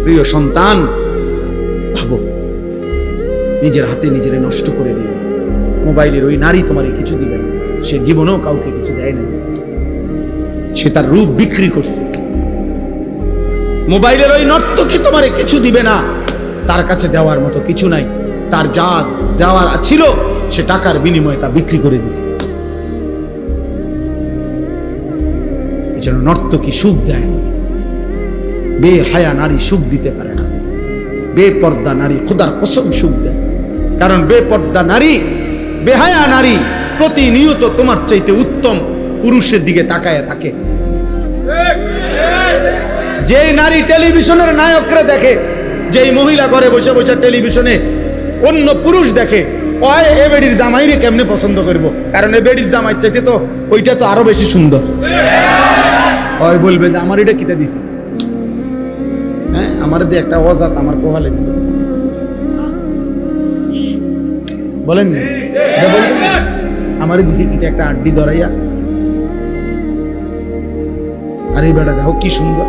প্রিয় সন্তান, ভাবো, নিজের হাতে নিজেরে নষ্ট করে দিও। মোবাইলের ওই নারী তোমারে কিছু দিবে না, সে জীবনেও কাউকে কিছু দেয় না, সে তার রূপ বিক্রি করছে। মোবাইলের ওই নর্তকী তোমারে কিছু দিবে না, তার কাছে দেওয়ার মতো কিছু নাই, তার যা দেওয়ার ছিল সে টাকার বিনিময়ে তা বিক্রি করে দিছে। এজন্য নর্তকী সুখ দেয় না, বেহায়া নারী সুখ দিতে পারে না, বেপর্দা নারী খোদার কসম সুখ দেয়। কারণ বেপর্দা নারী, বেহায়া নারী প্রতিনিয়ত তোমার চাইতে উত্তম পুরুষের দিকে তাকায় থাকে। যে নারী টেলিভিশনের নায়করা দেখে, যেই মহিলা ঘরে বসে বসে টেলিভিশনে অন্য পুরুষ দেখে, ওই এ বেডির জামাইরে কেমনে পছন্দ করবো, কারণ এ বেডির জামাই চাইতে তো ওইটা তো আরো বেশি সুন্দর। ওই বলবে যে আমার এটা কিটা দিছে, হ্যাঁ আমার দিয়ে একটা অজাত আমার পোহালে দিল, বলেন না আমারে দিছে কিটা একটা আড্ডি ধরাইয়া, আর এই বেটা দেখো কি সুন্দর।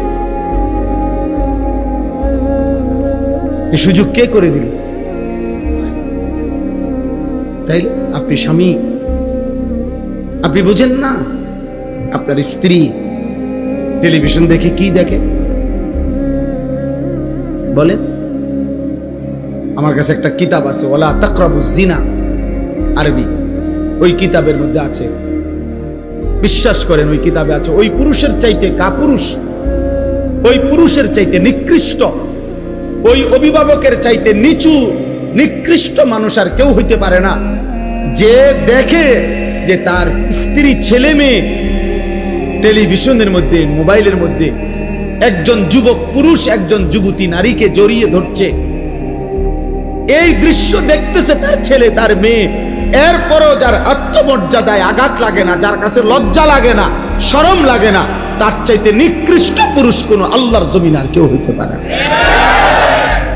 এই সুযোগ কে করে দিল? তাই আপনি স্বামী, আপনি বুঝেন না আপনার স্ত্রী টেলিভিশন দেখে কি দেখে? বলেন। আমার কাছে একটা কিতাব আছে, ওয়ালা তাকরাবুজ জিনা, আরবি। ওই কিতাবের মধ্যে আছে, বিশ্বাস করেন ওই কিতাবে আছে, ওই পুরুষের চাইতে কাপুরুষ, ওই পুরুষের চাইতে নিকৃষ্ট, ওই অভিভাবকের চাইতে নিচু নিকৃষ্ট মানুষ আর কেউ হইতে পারে না, যে দেখে যে তার স্ত্রী ছেলে মেয়ে টেলিভিশনের মধ্যে মোবাইলের মধ্যে একজন যুবক পুরুষ একজন যুবতী নারীকে জড়িয়ে ধরছে। এই দৃশ্য দেখতেছে তার ছেলে তার মেয়ে, এরপরও যার আত্মমর্যাদায় আঘাত লাগে না, যার কাছে লজ্জা লাগে না, শরম লাগে না, তার চাইতে নিকৃষ্ট পুরুষ কোন আল্লাহর জমিন আর কেউ হইতে পারে না।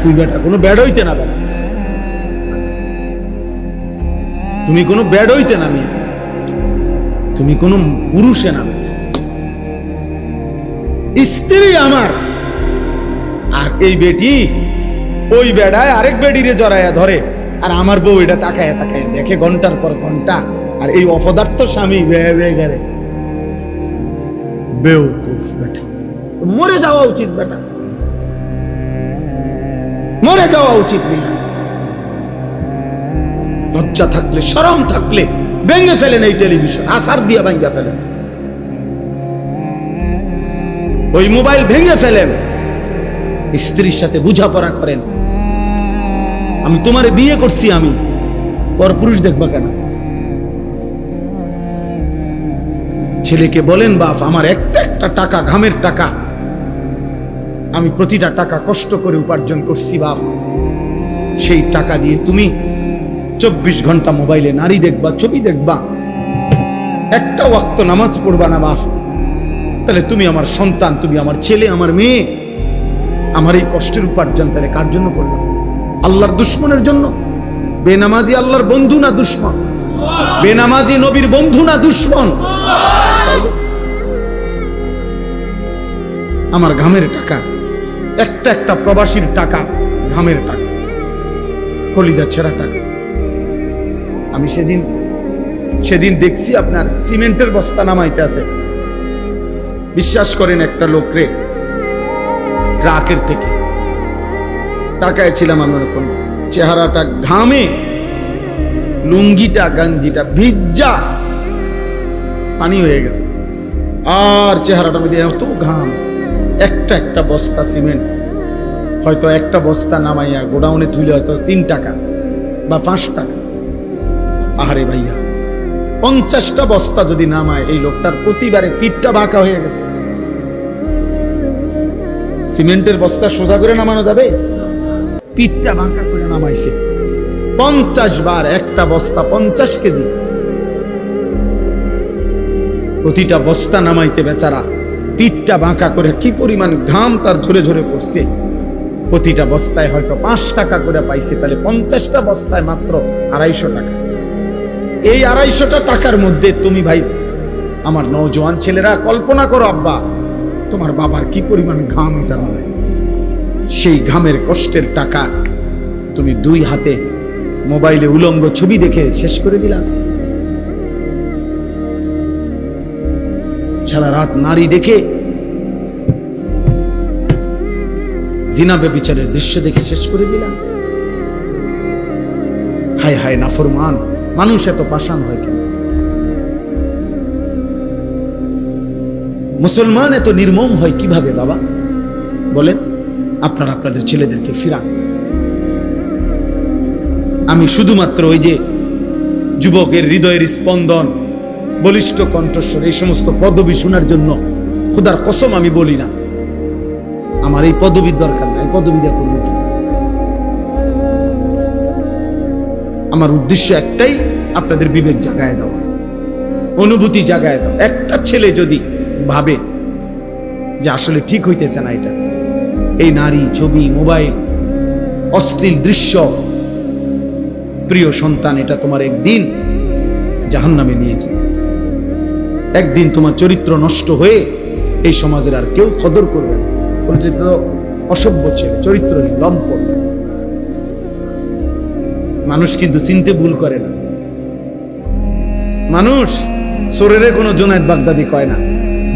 তুই বেটা কোনো ব্যাড হইতে না, বেটা তুমি কোনো ব্যাড হইতে না, মিয়া তুমি কোনো পুরুষে না। স্ত্রী আমার, আর এই বেটি ওই বেড়ায় আরেক বেডিরে জড়াইয়া ধরে, আর আমার বউ এটা তাকায় তাকায় দেখে ঘন্টার পর ঘন্টা, আর এই অপদার্থ স্বামী বেগারে বেউকুফ বেটা। মরে যাওয়া উচিত বেটা, মরে যাওয়া উচিত। লজ্জা থাকলে শরম থাকলে ভেঙে ফেলেন এই টেলিভিশন, আসার দিয়ে ভেঙে ফেলেন, ওই মোবাইল ভেঙে ফেলেন, স্ত্রীর সাথে বুঝাপড়া করেন। আমি তোমারে বিয়ে করছি, আমি পরপুরুষ দেখবা কেন? ছেলেকে বলেন, বাপ আমার একটা একটা টাকা ঘামের টাকা, আমি প্রতিটা টাকা কষ্ট করে উপার্জন করছি বাপ, সেই টাকা দিয়ে তুমি 24 ঘন্টা মোবাইলে নারী দেখবা, ছবি দেখবা, একটা ওয়াক্ত নামাজ পড়বা না বাপ, তাহলে তুমি আমার সন্তান, তুমি আমার ছেলে, আমার মেয়ে, আমার এই কষ্টের উপার্জন তাহলে কার জন্য করবে? আল্লাহর দুশ্মনের জন্য? বেনামাজি আল্লাহর বন্ধু না দুশ্মন? বেনামাজি নবীর বন্ধু না দুশ্মন? আমার ঘামের টাকা, একটা একটা প্রবাসীর টাকা, ঘামের টাকা, কলিজা ছেঁড়া টাকা। আমি সেদিন দেখছি আপনার সিমেন্টের বস্তা নামাইতে আছে, বিশ্বাস করেন একটা লোকরে ট্রাকের থেকে টাকায় ছিলাম আমি, ওরকম চেহারাটা ঘামে, লুঙ্গিটা গাঞ্জিটা ভিজা পানি হয়ে গেছে, আর চেহারাটা মধ্যে এত ঘাম। একটা একটা বস্তা সিমেন্ট হয়তো একটা বস্তা নামাইয়া গোডাউনে তুলে হয়তো 3 টাকা বা 5 টাকা। আহারে ভাইয়া, 50টা বস্তা যদি নামায়, এই লোকটার প্রতিবারে পিঠটা বাঁকা হয়ে গেছে। সিমেন্টের বস্তা সোজা করে নামানো যাবে? পিঠটা বাঁকা করে নামাইছে 50 বার, একটা বস্তা 50 কেজি, প্রতিটা বস্তা নামাইতে বেচারা পিঠটা বাঁকা করে, কি পরিমাণ ঘাম তার ঝরে ঝরে পড়ছে। প্রতিটা বস্তায় হয়তো 5 টাকা করে পাইছে, তাহলে 50টা বস্তায় মাত্র 250 টাকা। এই 250 টাকার মধ্যে তুমি ভাই, আমার নওজোয়ান ছেলেরা কল্পনা করো, আব্বা তোমার বাবার কি পরিমাণ ঘাম, এটা নয় সেই ঘামের কষ্টের টাকা তুমি দুই হাতে মোবাইলে উলঙ্গ ছবি দেখে শেষ করে দিলা। সারা রাত নারী দেখে, জিনা ব্যভিচারের দৃশ্য দেখে শেষ করে দিলাম। হায় হায় নাফরমান মানুষ এত পাষাণ হয় কেন? মুসলমান এত নির্মম হয় কিভাবে বাবা বলেন? আপনারা আপনাদের ছেলেদেরকে ফিরান। আমি শুধুমাত্র ওই যে যুবকের হৃদয়ের স্পন্দন, বলিষ্ঠ কণ্ঠস্বর, এই সমস্ত পদবি শোনার জন্য খোদার কসম আমি বলি না। আমার এই পদবির দরকার নাই, পদবি দিয়ে করবো কি? আমার উদ্দেশ্য একটাই, আপনাদের বিবেক জাগায় দাও, অনুভূতি জাগায় দাও। একটা ছেলে যদি ভাবে যে আসলে ঠিক হইতেছে না এটা, এই নারী, ছবি, মোবাইল, অশ্লীল দৃশ্য, প্রিয় সন্তান, এটা তোমার একদিন জাহান্নামে নিয়ে যাবে। একদিন তোমার চরিত্র নষ্ট হয়ে এই সমাজের আর কেউ কদর করবে না। অসভ্য ছেলে, চরিত্রহীন, লম্পট। মানুষ কিন্তু চিনতে ভুল করে না। মানুষ চোরের কোনো জোনায়েদ বাগদাদি কয় না,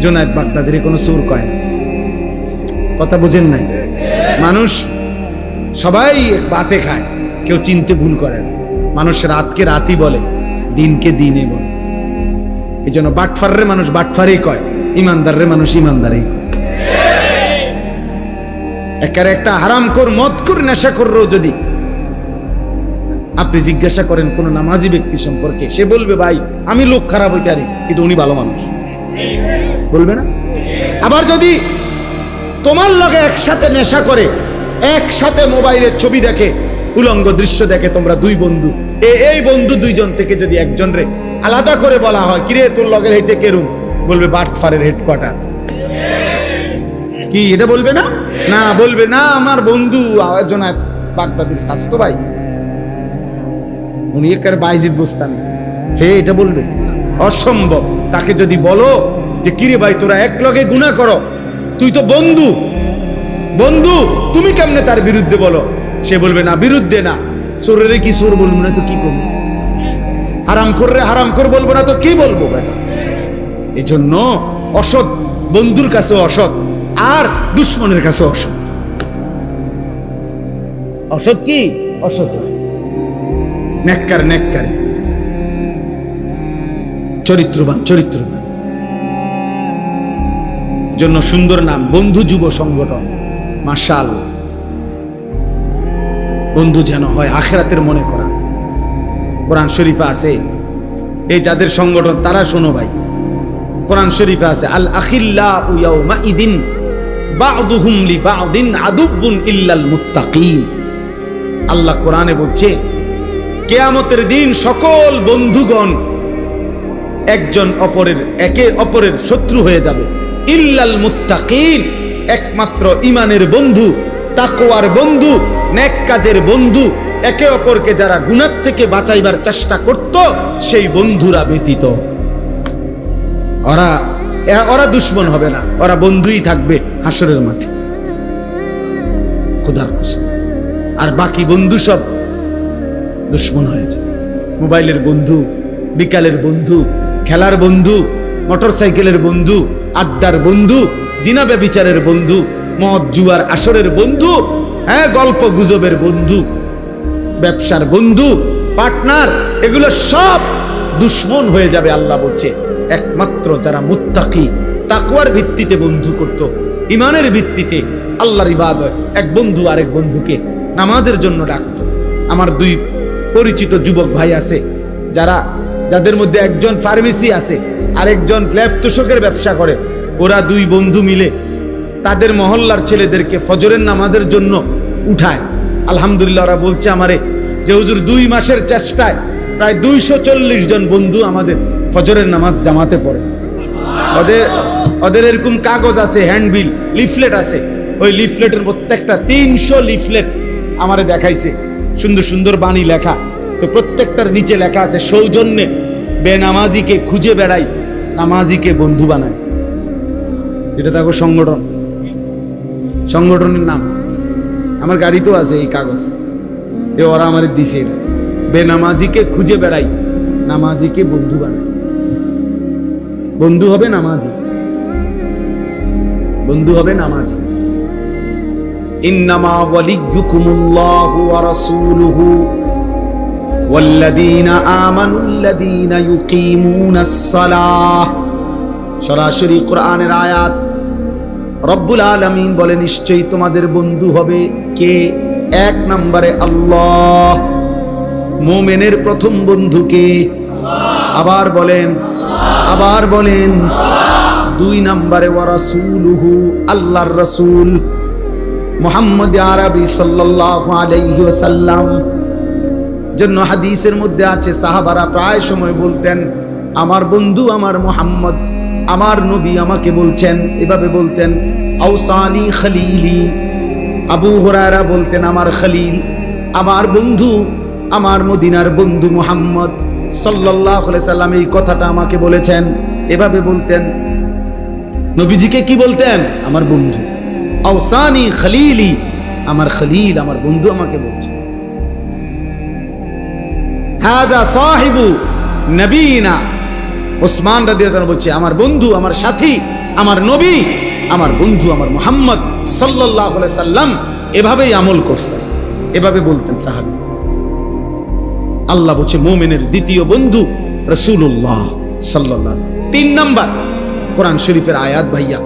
জোনায়েদ বাগদাদির কোনো চোর কয় না। কথা বুঝেন নাই? মানুষ সবাই বাতে খায়, কেউ চিনতে ভুল করে না। মানুষ রাতকে রাতই বলে, দিনকে দিনে বলে। এই জন্য বাটফাররে মানুষ বাটফারেই কয়, ইমানদাররে মানুষ ইমানদারেই কয়। একারে একটা হারামখোর, মদখোর, নেশাখোরও যদি আপনি জিজ্ঞাসা করেন কোন নামাজি ব্যক্তি সম্পর্কে, সে বলবে ভাই আমি লোক খারাপ হইতে পারি কিন্তু উনি ভালো মানুষ, বলবে না? আবার যদি তোমার লগে একসাথে নেশা করে, একসাথে মোবাইলের ছবি দেখে, উলঙ্গ দৃশ্য দেখে, তোমরা দুই বন্ধু, এই বন্ধু দুইজন থেকে যদি একজন রে আলাদা করে বলা হয়, কিরে তোর লগের হইতে কেরুম, বলবে বাটফারের হেডকোয়ার্টার। কি এটা বলবে না? না, বলবে না আমার বন্ধু জোনায়েদ বাগদাদির স্বাস্থ্য ভাই, উনি একেবারে বাইজিদ বুঝতাম, হে এটা বলবে? অসম্ভব। তাকে যদি বলো যে কিরে ভাই তোরা এক লগে গুনাহ করো, তুই তো বন্ধু, বন্ধু তুমি কেমনে তার বিরুদ্ধে বলো? সে বলবে না, বিরুদ্ধে না, চোরের কি চোর বলবো না তো কি করবো, হারাম কররে হারাম কর বলবো না তো কি বলবো? এই জন্য অসৎ বন্ধুর কাছে অসৎ, আর দুশ্মনের কাছে অসৎ। অসৎ কি? অসৎ নেককার, নেককারে, চরিত্রবান, চরিত্রবান। জন্য সুন্দর নাম বন্ধু যুব সংগঠন। মাশাআল্লাহ, বন্ধু যেন হয় আখিরাতের মনে করা। কোরআন শরীফে আছে, এই যাদের সংগঠন তারা শোনো ভাই, কোরআন শরীফে আছে আল আখিল্লাউ ইয়াউমা ইদিন বা'দুহুম লিবা'দিন আদুউন ইল্লাল মুত্তাকিন। আল্লাহ কোরআনে বলছে কিয়ামতের দিন সকল বন্ধুগণ একজন অপরের, একে অপরের শত্রু হয়ে যাবে, ইল্লাল মুত্তাকিন, একমাত্র ঈমানের বন্ধু, তাকওয়ার বন্ধু, নেক কাজের বন্ধু, একে অপরকে যারা গুনাহ থেকে বাঁচাইবার চেষ্টা করত সেই বন্ধুরা ব্যতীত। ওরা দুশ্মন হবে না, ওরা বন্ধুই থাকবে হাসরের মাঠে, খোদার কসম। আর বাকি বন্ধু সব দুশ্মন হয়েছে। মোবাইলের বন্ধু, বিকালের বন্ধু, খেলার বন্ধু, মোটরসাইকেলের বন্ধু, আড্ডার বন্ধু, জিনা ব্যভিচারের বন্ধু, মদ জুয়ার আসরের বন্ধু, হ্যাঁ গল্প গুজবের বন্ধু, ব্যবসার বন্ধু, পার্টনার, এগুলো সব দুশ্মন হয়ে যাবে। আল্লাহ বলছে একমাত্র যারা মুত্তাকি, তাকওয়ার ভিত্তিতে বন্ধু করত, ইমানের ভিত্তিতে আল্লাহর ইবাদত, এক বন্ধু আরেক বন্ধুকে নামাজের জন্য ডাকতো। আমার দুই পরিচিত যুবক ভাই আছে যাদের মধ্যে একজন ফার্মেসি আছে, আরেকজন ল্যাব তোষকের ব্যবসা করে। ওরা দুই বন্ধু মিলে তাদের মহল্লার ছেলেদেরকে ফজরের নামাজের জন্য উঠায়। আলহামদুলিল্লাহ, ওরা বলছে আমারে যে হুজুর 2 মাসের চেষ্টায় প্রায় 240 জন বন্ধু আমাদের ফজরের নামাজ জামাতে পড়ে। ওদের এরকম কাগজ আছে, হ্যান্ডবিল, লিফলেট আছে, ওই লিফলেটের প্রত্যেকটা 300 লিফলেট আমারে দেখাইছে, সুন্দর সুন্দর বাণী লেখা। তো প্রত্যেকটার নিচে লেখা আছে সৌজন্যে বেনামাজিকে খুঁজে বেড়াই, নামাজিকে বন্ধু বানায়। এটা দেখো সংগঠন, সংগঠনের নাম। আমার গাড়িতেও আছে এই কাগজ, এ ওরা আমার দিছে। বেনামাজিকে খুঁজে বেড়াই, নামাজিকে বন্ধু বানাই। বন্ধু হবে নামাজি, বন্ধু হবে নামাজি। ইন্নামা ওয়ালিয়্যুকুমুল্লাহু ওয়া রাসূলুহু ওয়াল্লাযীনা আমানুল্লাযীনা ইউকিমুনাস সালাহ। সরাসরি কোরআনের আয়াত। রব্বুল আলামিন বলে নিশ্চয়ই তোমাদের বন্ধু হবে কে? এক নম্বরে আল্লাহ। মুমিনের প্রথম বন্ধু কে? আবার বলেন, আবার বলেন। দুই নম্বরে ওয়া রাসূলুহু, আল্লাহর রাসূল মুহাম্মদ আরবি সাল্লাল্লাহু আলাইহি ওয়াসাল্লাম। জন্য হাদিসের মধ্যে আছে সাহাবারা প্রায় সময় বলতেন আমার বন্ধু আমার মুহাম্মদ, আমার নবী আমাকে বলছেন, এভাবে বলতেন আউসানি খলিলি। আবু হুরায়রা বলতেন আমার খলিল, আমার বন্ধু, আমার মদিনার বন্ধু মুহাম্মদ সাল্লাল্লাহু আলাইহি সাল্লাম এই কথাটা আমাকে বলেছেন, এভাবে বলতেন। নবীজিকে কি বলতেন? আমার বন্ধু। আউসানি খলিলি, আমার খলিল, আমার বন্ধু আমাকে বলছে। হাযা সাহিবু নবীনা, ওসমান রাদিয়াল্লাহু আনহু বলছে আমার বন্ধু, আমার সাথী, আমার নবী, আমার বন্ধু, আমার মুহাম্মদ সাল্লাল্লাহু আলাইহি সাল্লাম এভাবেই আমল করছেন, এভাবে বলতেন সাহাবী। আল্লাহ বলছে মুমিনের দ্বিতীয় বন্ধু রাসূলুল্লাহ সাল্লাল্লাহু আলাইহি ওয়াসাল্লাম। তিন নাম্বার কোরআন শরীফের আয়াত ভাইয়া,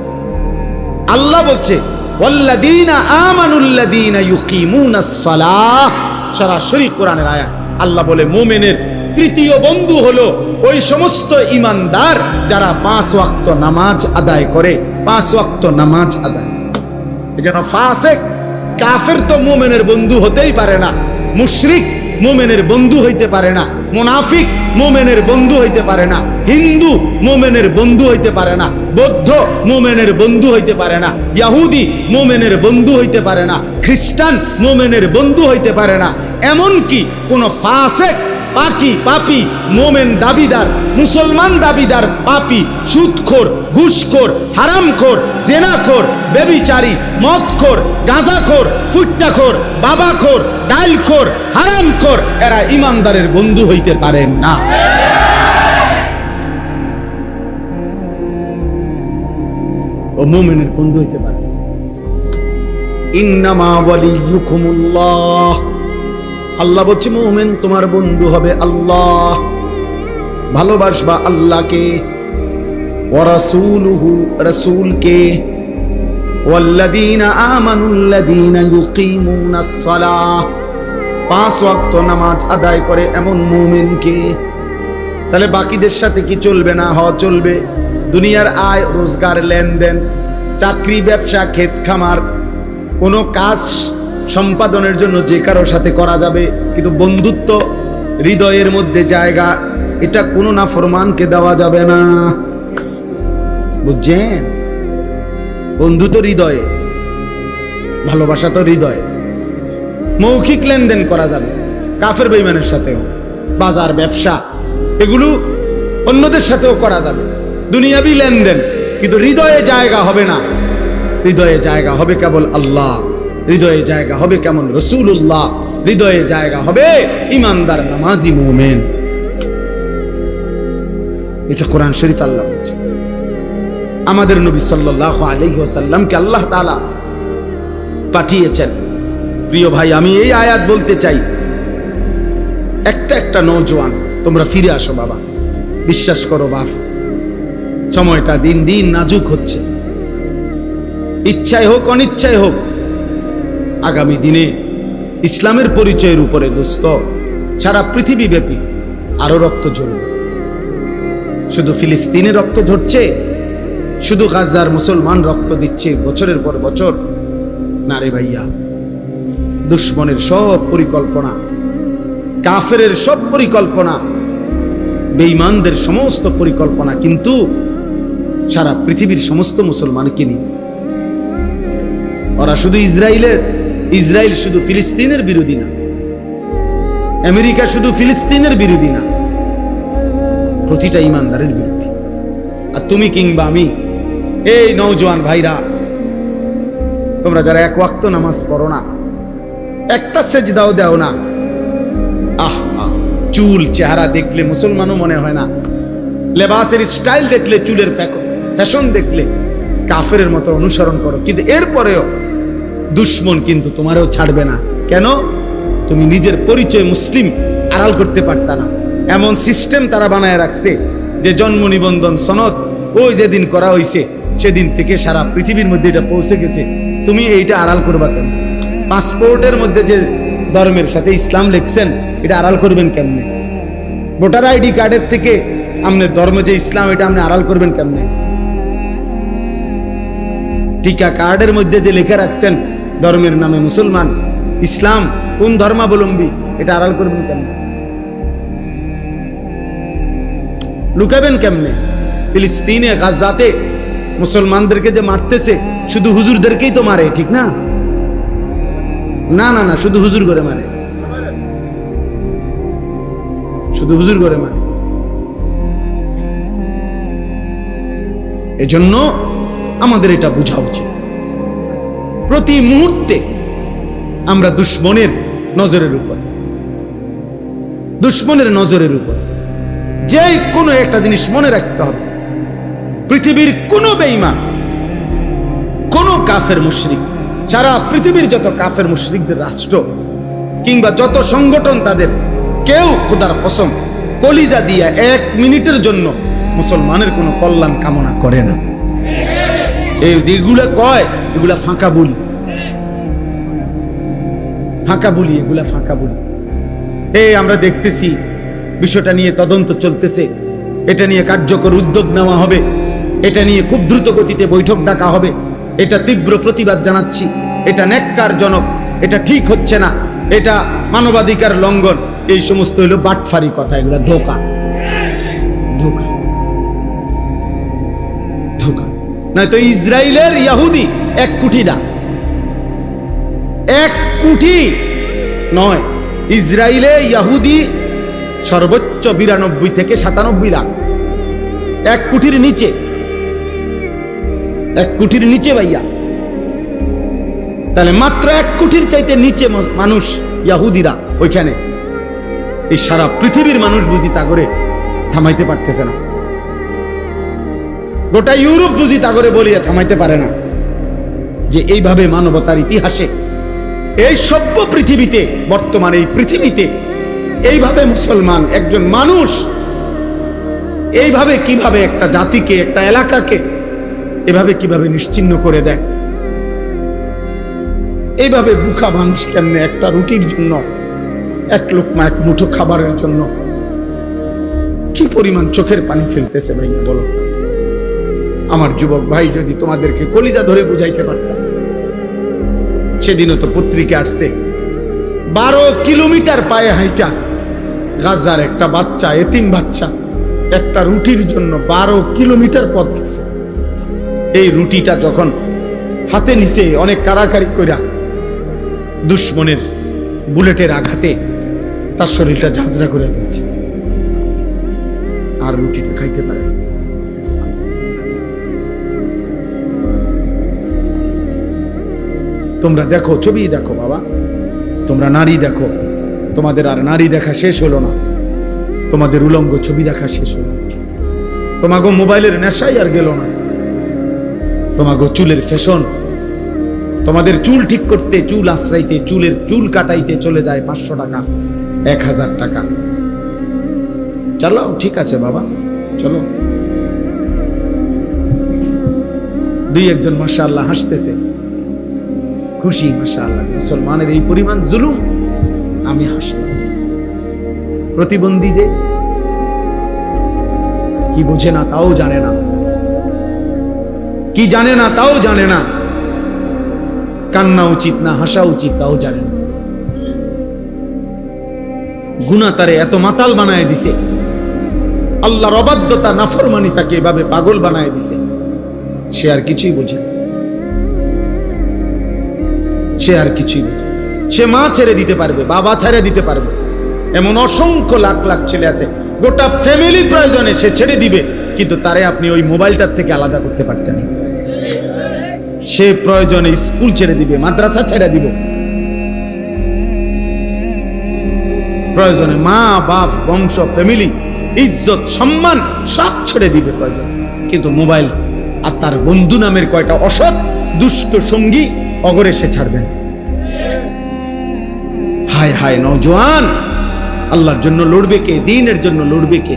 আল্লাহ বলছে ওয়াল্লাযীনা আমানুল্লাযীনা ইউকিমুনাস সালাহ। সরাসরি কোরআনের আয়াত। আল্লাহ বলে মুমিনের তৃতীয় বন্ধু হলো ওই সমস্ত ঈমানদার যারা 5 ওয়াক্ত নামাজ আদায় করে। 5 ওয়াক্ত নামাজ আদায়। এজন্য ফাসিক কাফের তো মুমিনের বন্ধু হতেই পারে না, মুশরিক মুমিনের বন্ধু হইতে পারে না, মুনাফিক মুমিনের বন্ধু হইতে পারে না, হিন্দু মুমিনের বন্ধু হইতে পারে না, বৌদ্ধ মুমিনের বন্ধু হইতে পারে না, ইহুদি মুমিনের বন্ধু হইতে পারে না, খ্রিস্টান মুমিনের বন্ধু হইতে পারে না। এমনকি কোন ফাসিক পাকি পাপী মোমেন দাবিদার, মুসলমান দাবিদার পাপী, সুদখোর, ঘুষখোর, হারামখোর, জেনাখোর, ব্যভিচারী, মদখোর, গাঁজাখোর, ফুট্টাখোর, বাবাখোর, ডাইলখোর, হারামখোর এরা ঈমানদারের বন্ধু হইতে পারেন না। ও মুমিনের বন্ধু হইতে পারে। ইন্নামা ওয়ালিয়্যুকুমুল্লাহ, আল্লাহ বলছে মুমিন তোমার বন্ধু হবে আল্লাহ। ভালোবাসবা আল্লাহকে, ওয়া রাসূলুহু, রাসূলকে, ওয়াল্লাযীনা আমানুল্লাযীনা ইউকিমুনাস সালাহ, 5 ওয়াক্ত নামাজ আদায় করে এমন মুমিনকে। তাহলে বাকিদের সাথে কি চলবে না? চলবে। দুনিয়ার আয় রোজগার, লেনদেন, চাকরি, ব্যবসা, ক্ষেত খামার, কোনো কাজ সম্পাদনের জন্য যে কারোর সাথে করা যাবে, কিন্তু বন্ধুত্ব হৃদয়ের মধ্যে জায়গা, এটা কোনো নাফরমানকে দেওয়া যাবে না। বুঝছেন? বন্ধু তো হৃদয়ে, ভালোবাসা তো হৃদয়ে। মৌখিক লেনদেন করা যাবে কাফের বেঈমানের সাথেও, বাজার ব্যবসা এগুলো অন্যদের সাথেও করা যাবে, দুনিয়াবি লেনদেন, কিন্তু হৃদয়ে জায়গা হবে না। হৃদয়ে জায়গা হবে কেবল আল্লাহ, হৃদয়ে জায়গা হবে কেমন রাসূলুল্লাহ, হৃদয়ে জায়গা হবে ঈমানদার নামাজি মুমিন। এটা কোরআন শরীফ আল্লাহ বলছে। আমাদের নবী সাল্লাল্লাহু আলাইহি ওয়াসাল্লামকে আল্লাহ তাআলা পাঠিয়েছেন। প্রিয় ভাই, আমি এই আয়াত বলতে চাই, একটা নওজোয়ান তোমরা ফিরে আসো বাবা, বিশ্বাস করো বাপ, সময়টা দিন দিন নাজুক হচ্ছে। ইচ্ছায় হোক অনিচ্ছায় হোক, আগামী দিনে ইসলামের পরিচয়ের উপরে দোস্ত সারা পৃথিবী ব্যাপী আরো রক্ত ঝরবে। শুধু ফিলিস্তিনে রক্ত ঝরছে, শুধু গাজার মুসলমান রক্ত দিচ্ছে বছরের পর বছর না রে ভাইয়া। দুশ্মনের সব পরিকল্পনা, কাফেরের সব পরিকল্পনা, বেঈমানদের সমস্ত পরিকল্পনা কিন্তু সারা পৃথিবীর সমস্ত মুসলমানকে নিয়ে। ওরা শুধু ইসরায়েল শুধু ফিলিস্তিনের বিরোধী না, আমেরিকা শুধু ফিলিস্তিনের বিরোধী না, প্রতিটা ঈমানদারের বিরোধী। আর তুমি কিংবা আমি, এই নওজোয়ান ভাইরা, তোমরা যারা 1 ওয়াক্ত নামাজ পড়ো না, একটা সেজদাও দাও না। আহ চুল চেহারা দেখলে মুসলমানও মনে হয় না, লেবাসের স্টাইল দেখলে, চুলের ফ্যাশন দেখলে কাফেরের মতো অনুসরণ করো, কিন্তু এরপরেও দুশ্মন কিন্তু তোমারও ছাড়বে না। কেন? তুমি নিজের পরিচয় মুসলিম আড়াল করতে পারতা না। এমন সিস্টেম তারা বানায় রাখছে যে জন্ম নিবন্ধন সনদ ওই যেদিন করা হয়েছে সেদিন থেকে সারা পৃথিবীর মধ্যে এটা পৌঁছে গেছে, তুমি এইটা আড়াল করবা কেন? পাসপোর্টের মধ্যে যে ধর্মের সাথে ইসলাম লিখছেন এটা আড়াল করবেন কেমনে? ভোটার আইডি কার্ডের থেকে আপনার ধর্ম যে ইসলাম এটা আপনি আড়াল করবেন কেমনে? টিকা কার্ডের মধ্যে যে লেখা রাখছেন ধর্মের নামে মুসলমান, ইসলাম কোন ধর্মাবলম্বী, এটা আড়াল করবেন কেমনে? লুকাবেন কেমনে? ফিলিস্তিনে গাজাতে মুসলমানদেরকে যে মারতেছে শুধু হুজুরদেরকেই তো মারে, ঠিক না? না না না, শুধু হুজুর করে মারে, শুধু হুজুর করে মারে। এজন্য আমাদের এটা বোঝা উচিত, প্রতি মুহূর্তে আমরা দুশ্মনের নজরের উপর, দুশ্মনের নজরের উপর। যে কোনো একটা জিনিস মনে রাখতে হবে, পৃথিবীর কোন বেঈমান, কোন কাফের মুশরিক, সারা পৃথিবীর যত কাফের মুশরিকদের রাষ্ট্র কিংবা যত সংগঠন, তাদের কেউ খোদার কসম কলিজা দিয়া এক মিনিটের জন্য মুসলমানের কোনো কল্যাণ কামনা করে না। এই যেগুলা কয় এগুলা ফাঁকা বলি, ফাঁকা বলি, এগুলা ফাঁকা বলি। এই আমরা দেখতেছি বিষয়টা নিয়ে তদন্ত চলতেছে, এটা নিয়ে কার্যকর উদ্যোগ নেওয়া হবে, এটা নিয়ে খুব দ্রুত গতিতে বৈঠক ডাকা হবে। এটা তীব্র প্রতিবাদ জানাচ্ছি, এটা ন্যাক্কারজনক, এটা ঠিক হচ্ছে না, এটা মানবাধিকার লঙ্ঘন। এই সমস্ত হইল বাটফারি কথা, এগুলা ধোঁকা, ধোঁকা, ধোঁকা। নয়তো ইসরায়েলের ইহুদি 1 কোটি না, 1 কোটি নয়, ইসরায়েলে ইহুদি সর্বোচ্চ 92 থেকে 97 লাখ, 1 কোটির নিচে, 1 কোটির নিচে ভাইয়া। তাহলে মাত্র 1 কোটির চাইতে নিচে মানুষ ইহুদিরা ওইখানে। এই সারা পৃথিবীর মানুষ বুঝি তা করে থামাইতে পারতেছে না, গোটা ইউরোপ বুঝি তা করে বলিয়া থামাইতে পারে না। যে এইভাবে মানবতার ইতিহাসে এই সভ্য পৃথিবীতে, বর্তমানে এই পৃথিবীতে এইভাবে মুসলমান একজন মানুষ এইভাবে কিভাবে একটা জাতিকে, একটা এলাকাকে এভাবে কিভাবে নিশ্চিহ্ন করে দেয়, এইভাবে বুকা মানুষ কেমনে একটা রুটির জন্য, 1 লোকমা 1 মুঠো খাবারের জন্য কি পরিমাণ চোখের পানি ফেলতেছে ভাই বলো। আমার যুবক ভাই, যদি তোমাদেরকে কলিজা ধরে বুঝাইতে পারতাম। সেদিনও তো পত্রিকা আসছে, 12 কিলোমিটার পায়ে হাইটা গাজার একটা বাচ্চা, এতিম বাচ্চা, একটা রুটির জন্য 12 কিলোমিটার পথ গেছে। এই রুটিটা যখন হাতে নিছে অনেক কারাকারি কইরা, দুশ্মনের বুলেটের আঘাতে তার শরীরটা ঝাঁঝরা করে ফেলছে, আর রুটিটা খাইতে পারে না। তোমরা দেখো, ছবি দেখো বাবা, তোমরা নারী দেখো, তোমাদের আর নারী দেখা শেষ হলো না, তোমাদের উলঙ্গ ছবি দেখা শেষ হলো, তোমাকে মোবাইলের নেশাই আর গেল না, তোমাকে চুলের ফ্যাশন, তোমাদের চুল ঠিক করতে, চুল আশ্রাইতে, চুল কাটাইতে চলে যায় 500 টাকা, 1000 টাকা। চলো ঠিক আছে বাবা, চলো। 2-1 জন মাশাআল্লাহ হাসতেছে, খুশি, মাশাআল্লাহ মুসলমানের এই পরিমাণ জুলুম, আমি হাসলাম। প্রতিবন্ধী যে কি বোঝে না তাও জানে না, কি জানে না তাও জানে না, কান্না উচিত না হাসা উচিত তাও জানে না। গুনাহ তারে এত মাতাল বানায় দিছে, আল্লাহর অবাধ্যতা নাফরমানি তাকে এভাবে পাগল বানায় দিছে, সে আর কিছুই বোঝে না, সে আর কিছুই বোঝে। সে মা ছেড়ে দিতে পারবে, বাবা ছেড়ে দিতে পারবে, এমন অসংখ্য লাখ লাখ ছেলে আছে, গোটা ফ্যামিলি প্রয়োজনে সে ছেড়ে দিবে, কিন্তু তারে আপনি ওই মোবাইলটার থেকে আলাদা করতে পারতেন না। সে প্রয়োজনে স্কুল ছেড়ে দিবে, মাদ্রাসা ছেড়ে দিব, প্রয়োজনে মা বাপ বংশ ফ্যামিলি ইজ্জত সম্মান সব ছেড়ে দিবে প্রয়োজন, কিন্তু মোবাইল আর তার বন্ধু নামের কয়টা অসৎ দুষ্ট সঙ্গী অগরে সে ছাড়বেন। হায় হায় নওজোয়ান, আল্লাহর জন্য লড়বে কে? দ্বীনের জন্য লড়বে কে?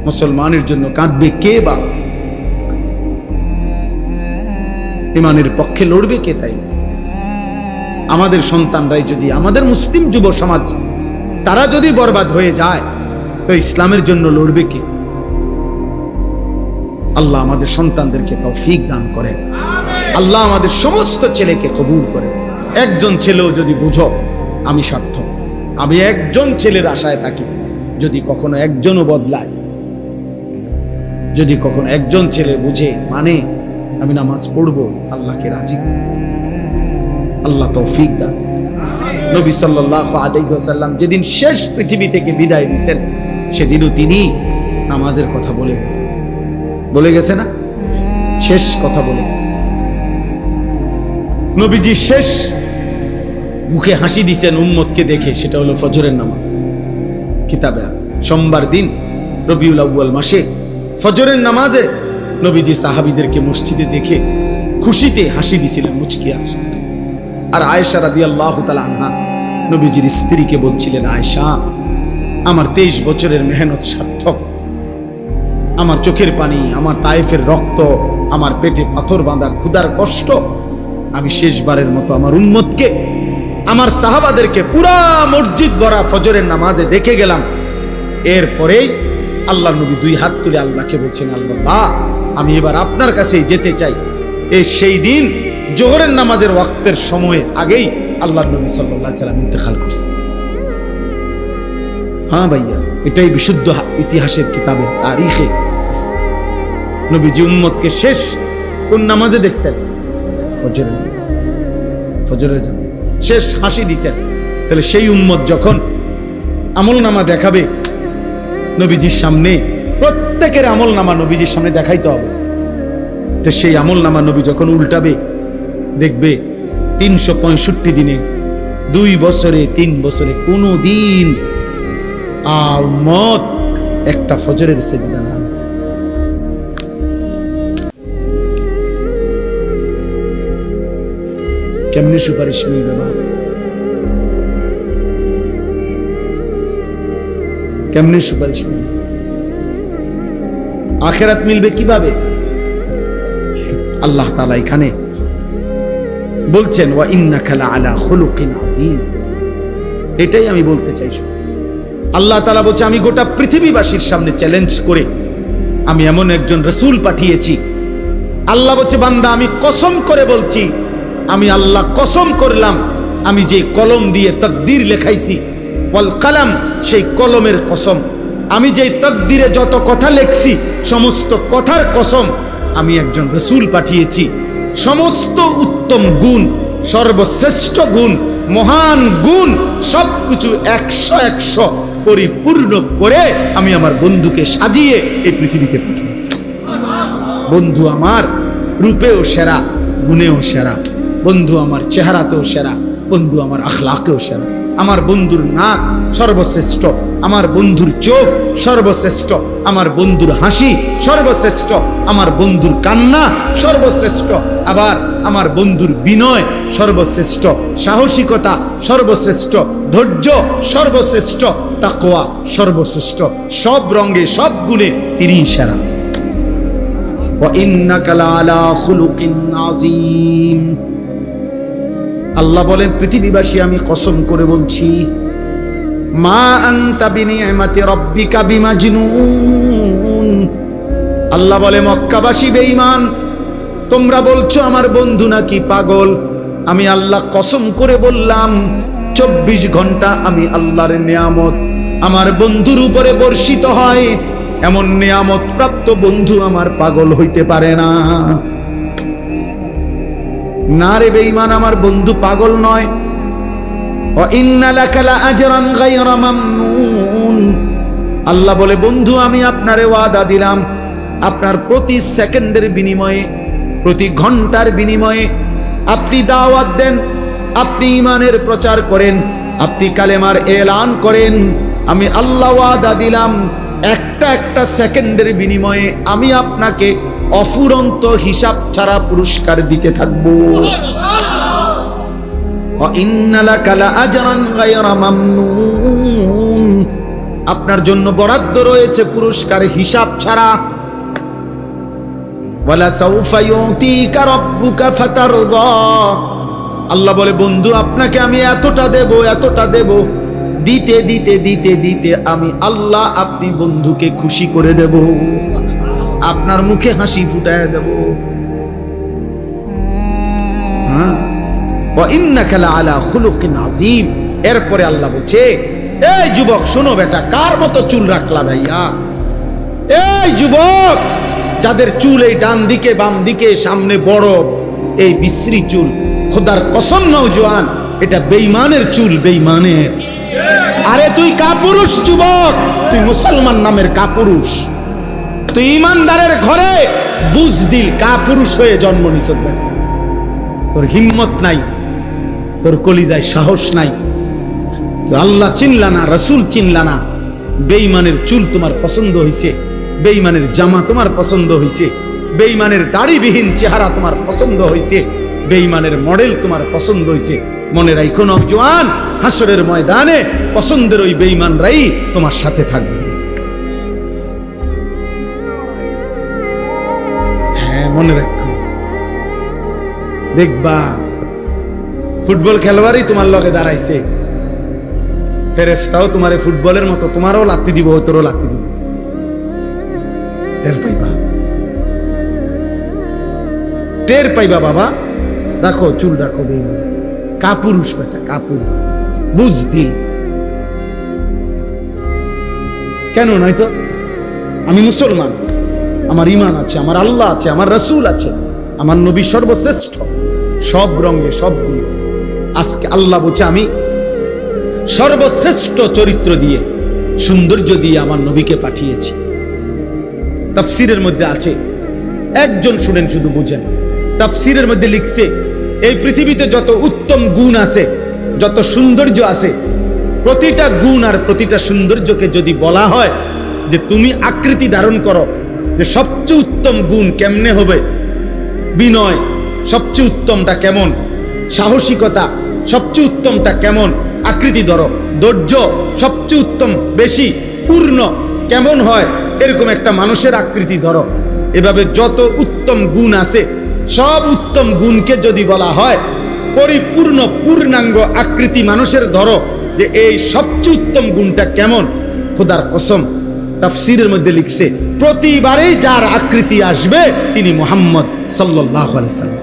মুসলমানের জন্য কাঁদবে কে? বাপ ইমানের পক্ষে লড়বে কে? তাই আমাদের সন্তানরাই যদি, আমাদের মুসলিম যুব সমাজ তারা যদি বরবাদ হয়ে যায়, তো ইসলামের জন্য লড়বে কে? আল্লাহ আমাদের সন্তানদেরকে তৌফিক দান করেন, আল্লাহ আমাদের সমস্ত ছেলেকে কবুল করেন। একজন ছেলেও যদি বুঝো আমি সার্থক, আমি একজন ছেলের আশায় থাকি, যদি কখনো একজনও বদলায়, যদি কখনো একজন ছেলে বুঝে মানে আমি নামাজ পড়বো, আল্লাহকে রাজি, আল্লাহ তৌফিক দান। নবী সাল্লাল্লাহু আলাইহি ওয়াসাল্লাম যেদিন শেষ পৃথিবী থেকে বিদায় দিয়েছেন, সেদিনও তিনি নামাজের কথা বলে গেছেন। বলে গেছে না? শেষ কথা বলে গেছে। নবীজি শেষ মুখে হাসি দিয়েছেন উম্মতকে দেখে, সেটা হলো ফজরের নামাজ। কিতাবে আছে সোমবার দিন রবিউল আউয়াল মাসে ফজরের নামাজে নবীজি সাহাবীদেরকে মসজিদে দেখে খুশিতে হাসি দিয়েছিলেন, মুচকি হাসি। আর আয়েশা রাদিয়াল্লাহু তাআলা আনহা নবীজির স্ত্রীকে বলছিলেন, আয়েশা আমার 23 বছরের মেহনত সার্থক, আমার চোখের পানি, আমার তায়েফের রক্ত, আমার পেটে পাথর বাঁধা ক্ষুধার কষ্ট, আমি শেষবারের মতো আমার উম্মতকে, আমার সাহাবাদেরকে পুরা মসজিদ ভরা ফজরের নামাজে দেখে গেলাম। এরপরেই আল্লাহ নবী 2 হাত তুলে আল্লাহকে বলছেন, আল্লাহ আমি এবার আপনার কাছেই যেতে চাই। এই সেই দিন জোহরের নামাজের ওয়াক্তের সময়ে আগেই আল্লাহ নবী সাল্লাল্লাহু আলাইহি সাল্লাম ইন্তেকাল করছেন। হ্যাঁ ভাইয়া, এটাই বিশুদ্ধ ইতিহাসের কিতাবে তারিখে আছে। নবীজি উম্মতকে শেষ কোন নামাজে দেখছেন? ফজরের জন্য শেষ হাসি দিয়েছেন। তাহলে সেই উম্মত যখন আমল নামা দেখাবে নবীজির সামনে, প্রত্যেকের আমল নামা নবীজির সামনে দেখাইতে হবে। তো সেই আমল নামা নবী যখন উল্টাবে, দেখবে 365 দিনে, 2 বছরে, 3 বছরে কোনো দিন উম্মত একটা ফজরের সেজদা না। কেমনে সুপারিশ মিলবে? কেমনে সুপারিশ মিলবে? আখিরাত মিলবে কিভাবে? আল্লাহ তাআলা এখানে বলছেন, ওয়া ইন্নাকা লাআলা খুলুকিন আযীম। এটাই আমি বলতে চাইছি। আল্লাহ তাআলা বলছে, আমি গোটা পৃথিবীবাসীর সামনে চ্যালেঞ্জ করে আমি এমন একজন রাসূল পাঠিয়েছি। আল্লাহ বলছে, বান্দা আমি কসম করে বলছি, আমি আল্লাহ কসম করলাম, আমি যে কলম দিয়ে তাকদীর লেখাইছি, ওয়াল কালাম, সেই কলমের কসম, আমি যে তাকদীরে যত কথা লেখছি সমস্ত কথার কসম, আমি একজন রাসূল পাঠিয়েছি। সমস্ত উত্তম গুণ, সর্বশ্রেষ্ঠ গুণ, মহান গুণ সবকিছু 100 পরিপূর্ণ করে আমি আমার বন্ধুকে সাজিয়ে এই পৃথিবীতে পাঠিয়েছি। বন্ধু আমার রূপেও সেরা, গুণেও সেরা, বন্ধু আমার চেহারাতেও সেরা, বন্ধু আমার আখলাকেও সেরা। আমার বন্ধুর নাক সর্বশ্রেষ্ঠ, আমার বন্ধুর চোখ সর্বশ্রেষ্ঠ, আমার বন্ধুর হাসি সর্বশ্রেষ্ঠ, আমার বন্ধুর কান্না সর্বশ্রেষ্ঠ, আবার আমার বন্ধুর বিনয় সর্বশ্রেষ্ঠ, সাহসিকতা সর্বশ্রেষ্ঠ, ধৈর্য সর্বশ্রেষ্ঠ, তাকওয়া সর্বশ্রেষ্ঠ। সব রঙে সব গুণে তিনি সেরা। ওয়া ইন্নাকা লাআলা খুলুকিন আযীম। আল্লাহ বলেন, পৃথিবীবাসী আমি কসম করে বলছি, মা আনতা বিনিআমাতি রাব্বিকা বিমাজনুন। আল্লাহ বলে, মক্কাবাসী বেঈমান, তোমরা বলছো আমার বন্ধু নাকি পাগল। আমি আল্লাহ কসম করে বললাম, 24 ঘন্টা আমি আল্লাহর নিয়ামত আমার বন্ধুর উপরে বর্ষিত হয়। এমন নিয়ামত প্রাপ্ত বন্ধু আমার পাগল হইতে পারে না। না রে বেঈমান, আমার বন্ধু পাগল নয়। ওয়া ইন্না লাকা লাআজরান গায়রা মামনুন। আল্লাহ বলে, বন্ধু আমি আপনারে ওয়াদা দিলাম, আপনার প্রতি সেকেন্ডের বিনিময়ে, প্রতি ঘন্টার বিনিময়ে আপনি দাওয়াত দেন, আপনি ঈমানের প্রচার করেন, আপনি কালেমার এলান করেন, আমি আল্লাহ ওয়াদা দিলাম একটা একটা সেকেন্ডের বিনিময়ে আমি আপনাকে অফুরন্ত হিসাব ছাড়া পুরস্কার দিতে থাকবো। আপনার জন্য বরাদ্দ রয়েছে পুরস্কার হিসাব ছাড়া। আল্লাহ বলে, বন্ধু আপনাকে আমি এতটা দেব, এতটা দেব, দিতে দিতে দিতে দিতে আমি আল্লাহ আপনি বন্ধুকে খুশি করে দেব, আপনার মুখে হাসি ফুটায় দেব। হ্যাঁ, এরপরে আল্লাহ বলছে, এই যুবক শোনো বেটা, কার মতো চুল রাখলা ভাইয়া? এই যুবক যাদের চুল এই ডান দিকে বাম দিকে সামনে বড়, এই বিশ্রী চুল, খোদার কসম নওজোয়ান, এটা বেঈমানের চুল, বেঈমানের। আরে তুই কাপুরুষ যুবক, তুই মুসলমান নামের কাপুরুষ, তুই ইমানদারের ঘরে বুজদিল কাপুরুষ হয়ে জন্ম নিছ বেটা। তোর হিম্মত নাই, তোর কলিজায় সাহস নাই, তুই আল্লাহ চিনলা না, রসুল চিনলা না। বেঈমানের চুল তোমার পছন্দ হয়েছে, বেঈমানের জামা তোমার পছন্দ হয়েছে, বেঈমানের দাড়িবিহীন চেহারা তোমার পছন্দ হয়েছে, বেঈমানের মডেল তোমার পছন্দ হয়েছে। মনে রাখো নওজোয়ান, হাসরের ময়দানে পছন্দের ওই বেঈমানরাই তোমার সাথে থাকবে। হ্যাঁ, মনে রাখো, দেখবা ফুটবল খেলোয়াড়ই তোমার লগে দাঁড়াইছে, ফেরেশতাও তোমার ফুটবলের মতো তোমারও লাত্তি দিব, তোরও লাত্তি দিব। টের পাইবা, টের পাইবা বাবা। রাখো চুল, রাখো বেঈমান, কাপুরুষ বেটা, কাপুরুষ বুঝদি। কেন নয়তো? আমি মুসলমান, আমার ঈমান আছে, আমার আল্লাহ আছে, আমার রাসূল আছে, আমার নবী সর্বশ্রেষ্ঠ, সব রঙে সব গুণে। আজকে আল্লাহ বলছে, আমি সর্বশ্রেষ্ঠ চরিত্র দিয়ে, সৌন্দর্য দিয়ে আমার নবীকে পাঠিয়েছি। তাফসীরের মধ্যে আছে, একজন শুনেন শুধু বুঝেন, তাফসীরের মধ্যে লিখছে, এই পৃথিবীতে যত উত্তম গুণ আছে, যত সৌন্দর্য আছে, প্রতিটা গুণ আর প্রতিটা সৌন্দর্যকে যদি বলা হয় যে তুমি আকৃতি ধারণ করো, যে সবচেয়ে উত্তম গুণ কেমনে হবে, বিনয় সবচেয়ে উত্তমটা কেমন, সাহসিকতা সবচেয়ে উত্তমটা কেমন, আকৃতি ধরো, ধৈর্য সবচেয়ে উত্তম বেশি পূর্ণ কেমন হয়, এরকম একটা মানুষের আকৃতি ধরো। এভাবে যত উত্তম গুণ আছে, সব উত্তম গুণকে যদি বলা হয় পরিপূর্ণ পূর্ণাঙ্গ আকৃতি মানুষের ধরো, যে এই সবচেয়ে উত্তম গুণটা কেমন, খোদার কসম তাফসীরের মধ্যে লিখছে, প্রতিবারেই যার আকৃতি আসবে তিনি মুহাম্মদ সাল্লাল্লাহু আলাইহি সাল্লাম।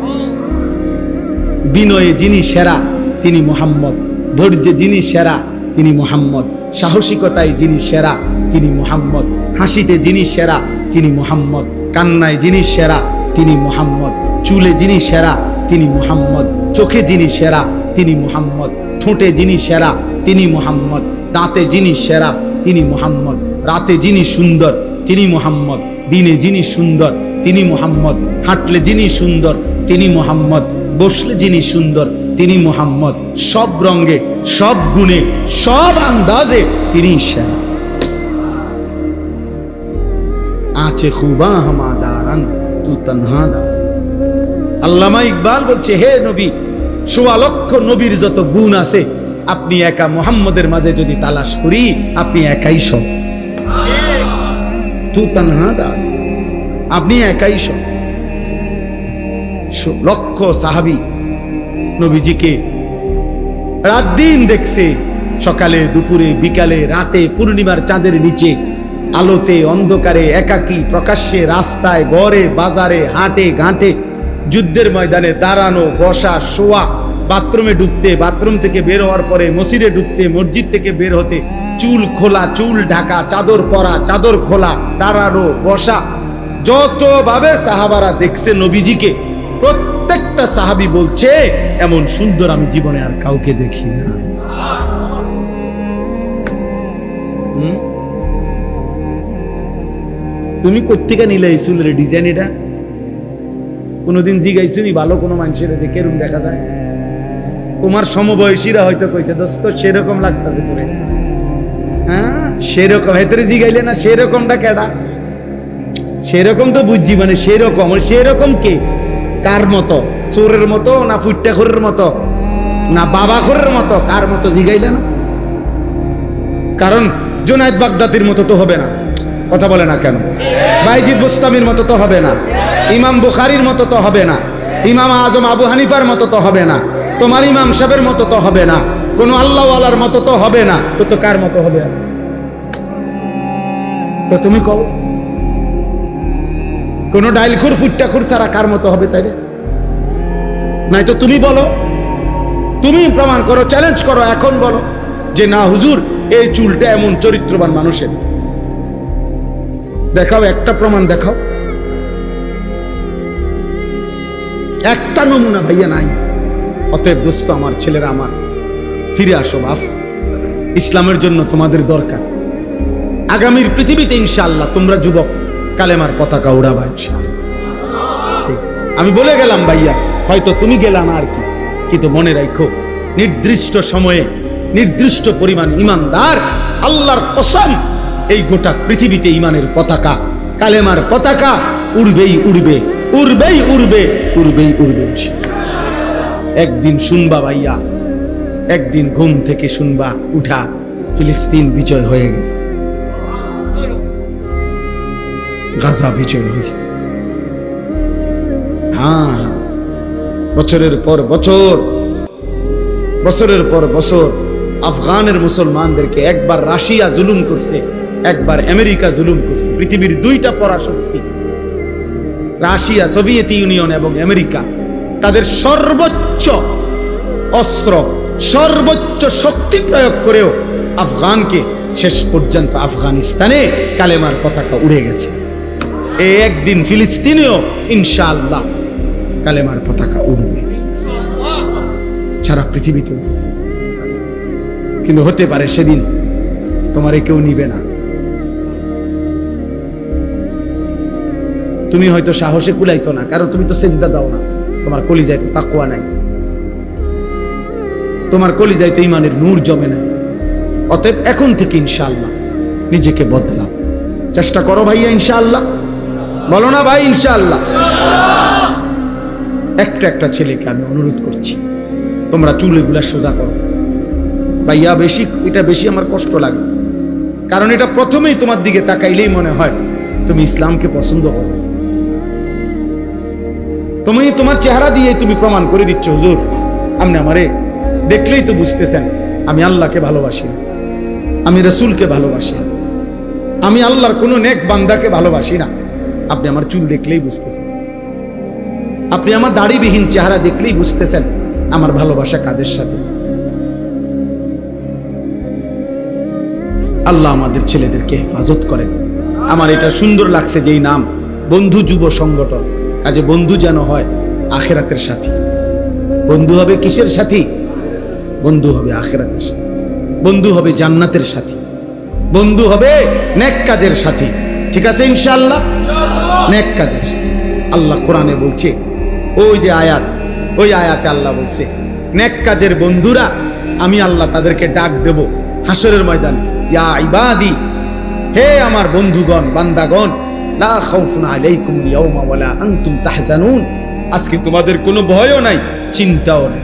বিনয়ে যিনি সেরা তিনি মুহাম্মদ, ধৈর্যে যিনি সেরা তিনি মুহাম্মদ, সাহসিকতায় যিনি সেরা তিনি মুহাম্মদ, হাসিতে যিনি সেরা তিনি মুহাম্মদ, কান্নায় যিনি সেরা তিনি মুহাম্মদ, চুলে যিনি সেরা তিনি মুহাম্মদ, চোখে যিনি সেরা তিনি মুহাম্মদ, ঠোঁটে যিনি সেরা তিনি মুহাম্মদ, দাঁতে যিনি সেরা তিনি মুহাম্মদ, রাতে যিনি সুন্দর তিনি মুহাম্মদ, দিনে যিনি সুন্দর তিনি মুহাম্মদ, হাঁটলে যিনি সুন্দর তিনি মুহাম্মদ, বসলে যিনি সুন্দর তিনি মুহাম্মদ, সব রঙে সব গুণে সব আন্দাজে তিনি সেরা। আছে খুবা হামাদারান তু তনহা দা। আল্লামা ইকবাল বলছে, হে নবী, ১৬ লক্ষ নবীর যত গুণ আছে, আপনি একা মুহাম্মদের মাঝে যদি তালাশ করি, আপনি একাই সব। তু তনহা দা, আপনি একাই সব। লক্ষ সাহাবী নবীজিকে রাত দিন দেখছে, সকালে দুপুরে বিকালে রাতে, পূর্ণিমার চাঁদের নিচে, আলোতে অন্ধকারে, একাকী প্রকাশ্যে, রাস্তায় ঘরে বাজারে, হাটে ঘাটে, যুদ্ধের ময়দানে, দাঁড়ানো বসা শোয়া, বাথরুমে ঢুকতে, বাথরুম থেকে বের হওয়ার পরে মসজিদে ঢুকতে, মসজিদ থেকে বের হতে, চুল খোলা চুল ঢাকা, চাদর পরা চাদর খোলা, দাঁড়ানো বসা, যতভাবে সাহাবারা দেখছে নবীজিকে, প্রত্যেকটা সাহাবী বলছে, এমন সুন্দর আমি জীবনে আর কাউকে দেখি না। তুমি কোত্থেকে নিলে এই চুলের ডিজাইন? এটা কোনোদিন জিগাইছুনি ভালো কোনো মানুষের যে কেরম দেখা যায়? তোমার সমবয়সীরা হয়তো কইছে দোস্ত সেরকম লাগতেছে তোরে, হ্যাঁ সেরকম হেতরে জিগাইলে না সেরকমটা কেডা, সেরকম তো বুঝছি মানে সেরকম, সেরকম কে কার মতো, চোরের মতো না ফুট্টাখোরের মতো না বাবাখোরের মতো, কার মতো জিগাইলে না? কারণ জুনায়েদ বাগদাদির মতো তো হবে না, কথা বলে না কেন? বাইজিদ বুস্তামির মতো তো হবে না, ইমাম বুখারীর মতো তো হবে না, ইমাম আজম আবু হানিফার মতো তো হবে না, তোমার ইমাম সাহেবের মতো তো হবে না, কোনো আল্লাহওয়ালার মতো তো হবে না, তো কার মতো হবে? তো তুমি কও কোন ডাইলখুর ফুট্টাখুর ছাড়া কার মতো হবে? তাই রে নাই তো তুমি বলো, তুমি প্রমাণ করো, চ্যালেঞ্জ করো, এখন বলো যে না হুজুর এই চুলটা এমন চরিত্রবান মানুষের, দেখাও একটা প্রমাণ দেখাও, একটা নমুনা ভাইয়া নাই। অতএব দোস্ত আমার ছেলেরা আমার, ফিরে আসো বাপ, ইসলামের জন্য তোমাদের দরকার। আগামীর পৃথিবীতে ইনশাআল্লাহ তোমরা যুবক কালেমার পতাকা উড়াবা ইনশাআল্লাহ। আমি বলে গেলাম ভাইয়া, হয়তো তুমি গেলাম আর কি, কিন্তু মনে রাখো নির্দিষ্ট সময়ে নির্দিষ্ট পরিমাণ ইমানদার, আল্লাহর কসম এই গোটা পৃথিবীতে ইমানের পতাকা, কালেমার পতাকা উড়বেই উড়বে, উড়বেই উড়বে, উড়বেই উড়বে। একদিন শুনবা ভাইয়া, একদিন ঘুম থেকে শুনবা উঠা ফিলিস্তিন বিজয় হয়ে গেছে, গাজা বিজয় হয়েছে। হ্যাঁ, বছরের পর বছর, বছরের পর বছর আফগানের মুসলমানদেরকে একবার রাশিয়া জুলুম করছে, একবার আমেরিকা জুলুম করছে। পৃথিবীর দুইটা পরাশক্তি, রাশিয়া, সোভিয়েত ইউনিয়ন এবং আমেরিকা, তাদের সর্বোচ্চ অস্ত্র, সর্বোচ্চ শক্তি প্রয়োগ করেও আফগানকে শেষ পর্যন্ত আফগানিস্তানে কালেমার পতাকা উড়ে গেছে। এই একদিন ফিলিস্তিনেও ইনশাআল্লাহ কালেমার পতাকা উড়বে সারা পৃথিবীতে। কিন্তু হতে পারে সেদিন তোমারে কেউ নিবে না, তুমি হয়তো সাহসে কুলাইতো না, কারণ তুমি তো সেজদা দাও না, তোমার কলিজায় তো তাকওয়া নাই, তোমার কলিজায় তো ইমানের নূর জমে নাই। অতএব এখন থেকে ইনশাআল্লাহ নিজেকে বদলাও, চেষ্টা করো ভাইয়া ইনশাআল্লাহ, বলো না ভাই ইনশাআল্লাহ। একটা একটা ছেলেকে আমি অনুরোধ করছি, তোমরা চুলগুলা সোজা করো ভাইয়া। বেশি এটা বেশি আমার কষ্ট লাগে, কারণ এটা প্রথমেই তোমার দিকে তাকাইলেই মনে হয় তুমি ইসলামকে পছন্দ করো। তুমি তোমার চেহারা দিয়ে তুমি প্রমাণ করে দিচ্ছ হুজুর, আপনি আমারে দেখলেই তো বুঝতেছেন আমি আল্লাহকে ভালোবাসি, আমি রসুলকে ভালোবাসি, আমি আল্লাহর কোনো নেক বান্দাকে ভালোবাসি না। আপনি আমার চুল দেখলেই বুঝতেছেন, আপনি আমার দাড়িবিহীন চেহারা দেখলেই বুঝতেছেন আমার ভালোবাসা কাদের সাথে। আল্লাহ আমাদের ছেলেদেরকে হেফাজত করেন। আমার এটা সুন্দর লাগছে যেই নাম বন্ধু যুব সংগঠন, কাজে বন্ধু যেন হয় আখিরাতের সাথী। বন্ধু হবে কিসের সাথী? বন্ধু হবে আখিরাতের সাথী, বন্ধু হবে জান্নাতের সাথী, বন্ধু হবে নেক কাজের সাথী। ঠিক আছে ইনশাআল্লাহ, নেক কাজের। আল্লাহ কোরআনে বলছে, ওই যে আয়াত, ওই আয়াতে আল্লাহ বলছে নেক কাজের বন্ধুরা আমি আল্লাহ তাদেরকে ডাক দেব হাসরের ময়দানে, ইয়া ইবাদি, হে আমার বন্ধুগণ, বান্দাগণ, লা খাউফুন আলাইকুমুল ইয়াওমা ওয়ালা আনতুম তাহজানুন, আজকে তোমাদের কোনো ভয়ও নাই, চিন্তাও নাই।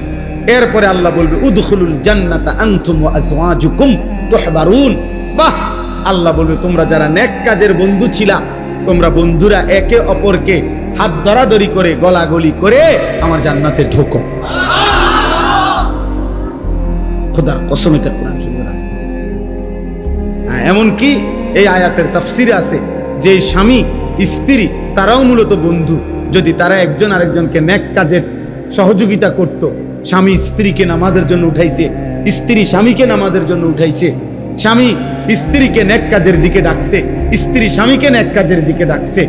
এরপরে আল্লাহ বলবে উদখুলুল জান্নাতা আনতুম ওয়া আজওয়াজুকুম তুহবারুন। বাহ, আল্লাহ বলবে তোমরা যারা নেক কাজের বন্ধু ছিলা, তোমরা বন্ধুরা একে অপরকে হাত ধরাধরি করে গলাগলি করে আমার জান্নাতে ঢোকো। খোদার কসম, এটা কোরআন শরীফে। এমনকি এই আয়াতের তাফসিরে আছে যে স্বামী স্ত্রী তারাও মূলত বন্ধু, যদি তারা একজন আরেকজনকে নেক কাজের সহযোগিতা করত। স্বামী স্ত্রীকে নামাজের জন্য উঠাইছে, স্ত্রী স্বামীকে নামাজের জন্য উঠাইছে, স্বামী স্ত্রীকে নেক কাজের দিকে ডাকছে, স্ত্রী স্বামীকে নেক কাজের দিকে ডাকছে,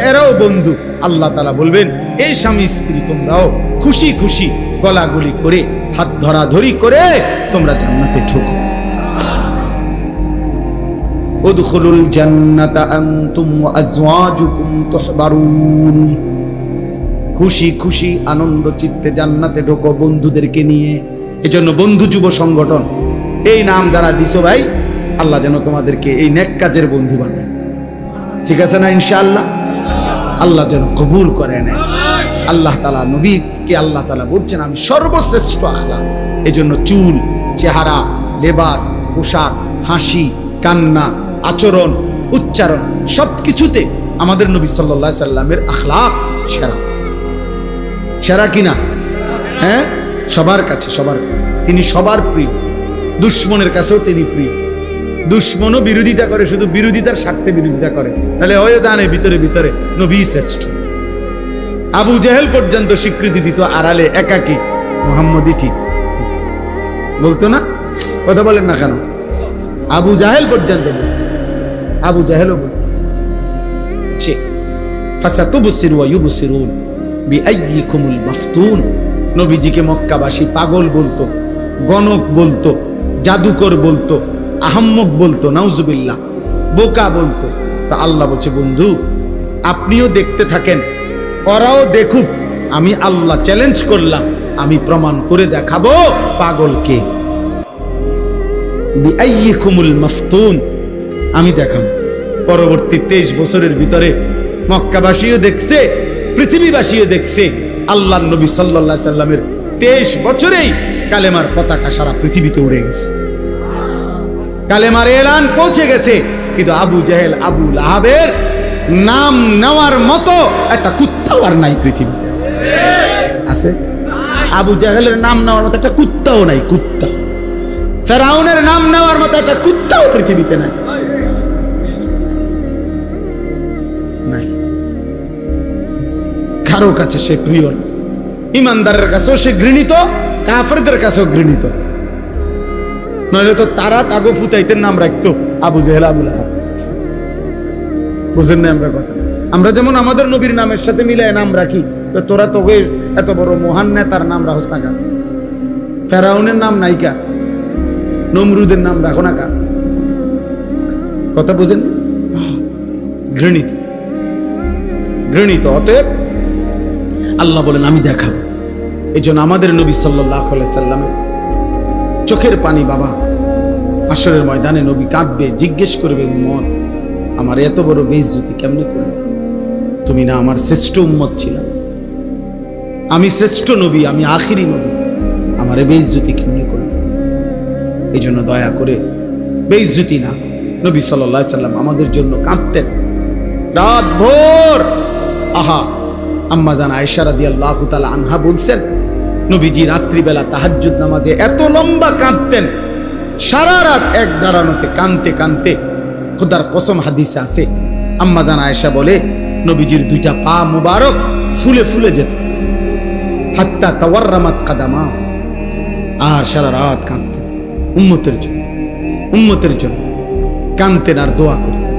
এরাও বন্ধু। আল্লাহ তাআলা বলবেন এই স্বামী স্ত্রী তোমরাও খুশি খুশি গলাগলি করে হাত ধরাধরি করে তোমরা জান্নাতে ঢোকো। উদখুলুল জান্নাতা আনতুম ওয়া আজওয়াজুকুম তুহবারুন, খুশি খুশি আনন্দ চিত্তে জান্নাতে ঢোকো বন্ধুদেরকে নিয়ে। এজন্য বন্ধু যুব সংগঠন এই নাম যারা দিছো ভাই, আল্লাহ যেন তোমাদেরকে এই নেক কাজের বন্ধু বানায়। ঠিক আছে না ইনশাআল্লাহ? আল্লাহ যেন কবুল করে নেয়। আল্লাহ তাআলা নবীকে আল্লাহ তাআলা বলছেন আমি সর্বশ্রেষ্ঠ আখলাক। এজন্য চুল, চেহারা, লেবাস, পোশাক, হাসি, কান্না, আচরণ, উচ্চারণ সবকিছুতে আমাদের নবী সাল্লাল্লাহু আলাইহি সাল্লামের আখলাক সেরা। সেরা কিনা? হ্যাঁ, সবার কাছে, তিনি সবার প্রিয়। দুশ্মনের কাছেও তিনি প্রিয়। দুশ্মনও বিরোধিতা করে, শুধু বিরোধিতার স্বার্থে বিরোধিতা করে, তাহলে হয়ে জানে ভিতরে ভিতরে নবী শ্রেষ্ঠ। আবু জেহেল পর্যন্ত স্বীকৃতি দিত আড়ালে একাকী মুহাম্মদই ঠিক বলতো না? কথা বলেন না কেন? আবু জাহেল পর্যন্ত, আবু জাহেলও বলতো। ফাসাতুবসিরু ওয়া ইউবসিরুন বিআইয়িকুমুল মাফতুন। নবীজিকে মক্কাবাসী পাগল বলতো, গণক বলতো, জাদুকর বলতো, আহাম্মক বলতো, নাউজুবিল্লাহ, বোকা বলতো। তা আল্লাহ বলছে বন্ধু আপনিও দেখতে থাকেন, ওরাও দেখুক। আমি আল্লাহ চ্যালেঞ্জ করলাম, আমি প্রমাণ করে দেখাবো পাগলকে। বিআইয়িকুমুল মাফতুন, আমি দেখাবো। পরবর্তী 23 বছরের ভিতরে মক্কাবাসীও দেখছে, পৃথিবীবাসীও দেখছে। আল্লাহর নবী সাল্লাল্লাহু আলাইহি সাল্লামের 23 বছরেই কালেমার পতাকা সারা পৃথিবীতে উড়ে গেছে, কালেমার এলান পৌঁছে গেছে। কিন্তু আবু জেহেল, আবু লাহাবের নাম নেওয়ার মতো একটা কুত্তাও আর নাই পৃথিবীতে। আছে? আবু জেহেলের নাম নেওয়ার মতো একটা কুত্তাও নাই। কুত্তা, ফেরাউনের নাম নেওয়ার মতো একটা কুত্তাও পৃথিবীতে নাই। কারো কাছে সে প্রিয় না। ইমানদারের কাছেও সে ঘৃণিত, কাফেরদের কাছেও ঘৃণিত। নইলে তো তারা তাগো ফুতাইতেন নাম রাখতো আবু জেহেল, আবু লাহাব। বুঝেন না আমরা কথা? আমরা যেমন আমাদের নবীর নামের সাথে মিলায় নাম রাখি, তো তোরা তোকে এত বড় মহান নেতার নাম রাখস না কেন? ফেরাউনের নাম নাইকা, নমরুদের নাম রাখো না কেন? কথা বুঝেন? ঘৃণিত, ঘৃণিত। অতএব আল্লাহ বলেন আমি দেখাবো। এই জন্য আমাদের নবী সাল্লাল্লাহু আলাইহি সাল্লামের চোখের পানি বাবা, হাসরের ময়দানে নবী কাঁদবে, জিজ্ঞেস করবে উম্মত আমার এত বড় বেইজ্জতি কেমনে করলে? তুমি না আমার শ্রেষ্ঠ উম্মত ছিলা, আমি শ্রেষ্ঠ নবী, আমি আখিরি নবী, আমার বেইজ্জতি কেমনে করলে? এই জন্য দয়া করে বেইজ্জতি না। নবী সাল্লাল্লাহু আলাইহি সাল্লাম আমাদের জন্য কাঁদতেন রাত ভোর। আহা, আম্মা জান আয়েশা রাদিয়াল্লাহু তাআলা আনহা বলছেন নবীজি রাত্রিবেলা তাহাজ্জুদ নামাজে এত লম্বা কাঁদতেন, সারা রাত এক দাঁড়ানোতে কাঁদতে কাঁদতে। খোদার কসম হাদিসে আছে, আম্মা জান আয়েশা বলে নবীজির দুইটা পা মুবারক ফুলে ফুলে যেত, হাত্তা তাওয়াররামাত কাদামা। আর সারা রাত কাঁদতেন উম্মতের জন্য, উম্মতের জন্য কাঁদতেন আর দোয়া করতেন,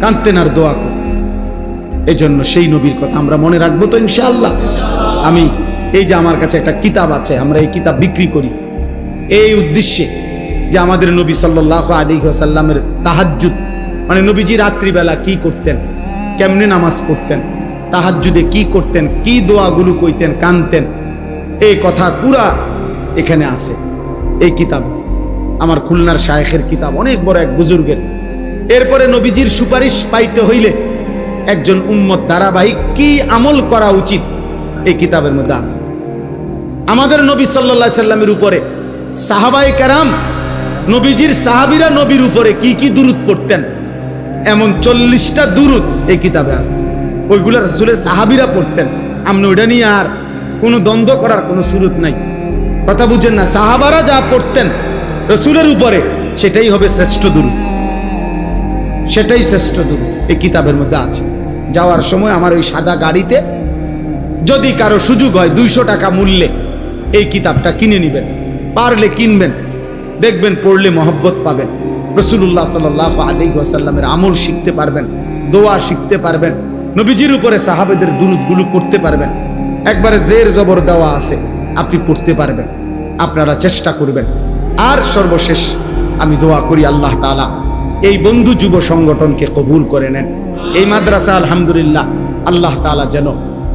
কাঁদতেন আর দোয়া করতেন। এই জন্য সেই নবীর কথা আমরা মনে রাখবো তো ইনশাআল্লাহ। আমি এই যে আমার কাছে একটা কিতাব আছে, আমরা এই কিতাব বিক্রি করি এই উদ্দেশ্যে যে আমাদের নবী সাল্লাল্লাহু আলাইহি ওয়াসাল্লামের তাহাজ্জুদ, মানে নবীজি রাত্রিবেলা কি করতেন, কেমনে নামাজ পড়তেন, তাহাজ্জুদে কি করতেন, কি দোয়াগুলো কইতেন, কানতেন, এই কথা পুরা এখানে আছে এই কিতাব। আমার খুলনার শায়েখের কিতাব, অনেক বড় এক বুজুর্গের। এরপরে নবীজির সুপারিশ পাইতে হইলে একজন উম্মত ধারাবাহিক কি আমল করা উচিত এই কিতাবের মধ্যে আছে। আমাদের নবী সাল্লাল্লাহু আলাইহি সাল্লামের উপরে সাহাবায়ে কেরাম, নবীজির সাহাবীরা নবীর উপরে কি কি দুরূদ পড়তেন, এমন 40টা দুরূদ এই কিতাবে আছে। ওইগুলো রাসূলের সাহাবীরা পড়তেন। আপনি ওইটা নিয়ে আর কোনো দ্বন্দ্ব করার কোনো সুরত নাই। কথা বুঝেন না? সাহাবারা যা পড়তেন রাসূলের উপরে সেটাই হবে শ্রেষ্ঠ দুরূদ, সেটাই শ্রেষ্ঠ দুরূদ এই কিতাবের মধ্যে আছে। যাওয়ার সময় আমার ওই সাদা গাড়িতে যদি কারো সুযোগ হয় 200 টাকা মূল্যে এই কিতাবটা কিনে নেবেন, পারলে কিনবেন, দেখবেন পড়লে মহব্বত পাবেন, রাসূলুল্লাহ সাল্লাল্লাহু আলাইহি ওয়াসাল্লামের আমল শিখতে পারবেন, দোয়া শিখতে পারবেন, নবীজির উপরে সাহাবেদের দুরূদগুলো পড়তে পারবেন। একবারে জের জবর দেওয়া আছে, আপনি পড়তে পারবেন। আপনারা চেষ্টা করবেন। আর সর্বশেষ আমি দোয়া করি আল্লাহ তাআলা এই বন্ধু যুব সংগঠনকে কবুল করে নেন। এই মাদ্রাসা আলহামদুলিল্লাহ আল্লাহ তাআলা যেন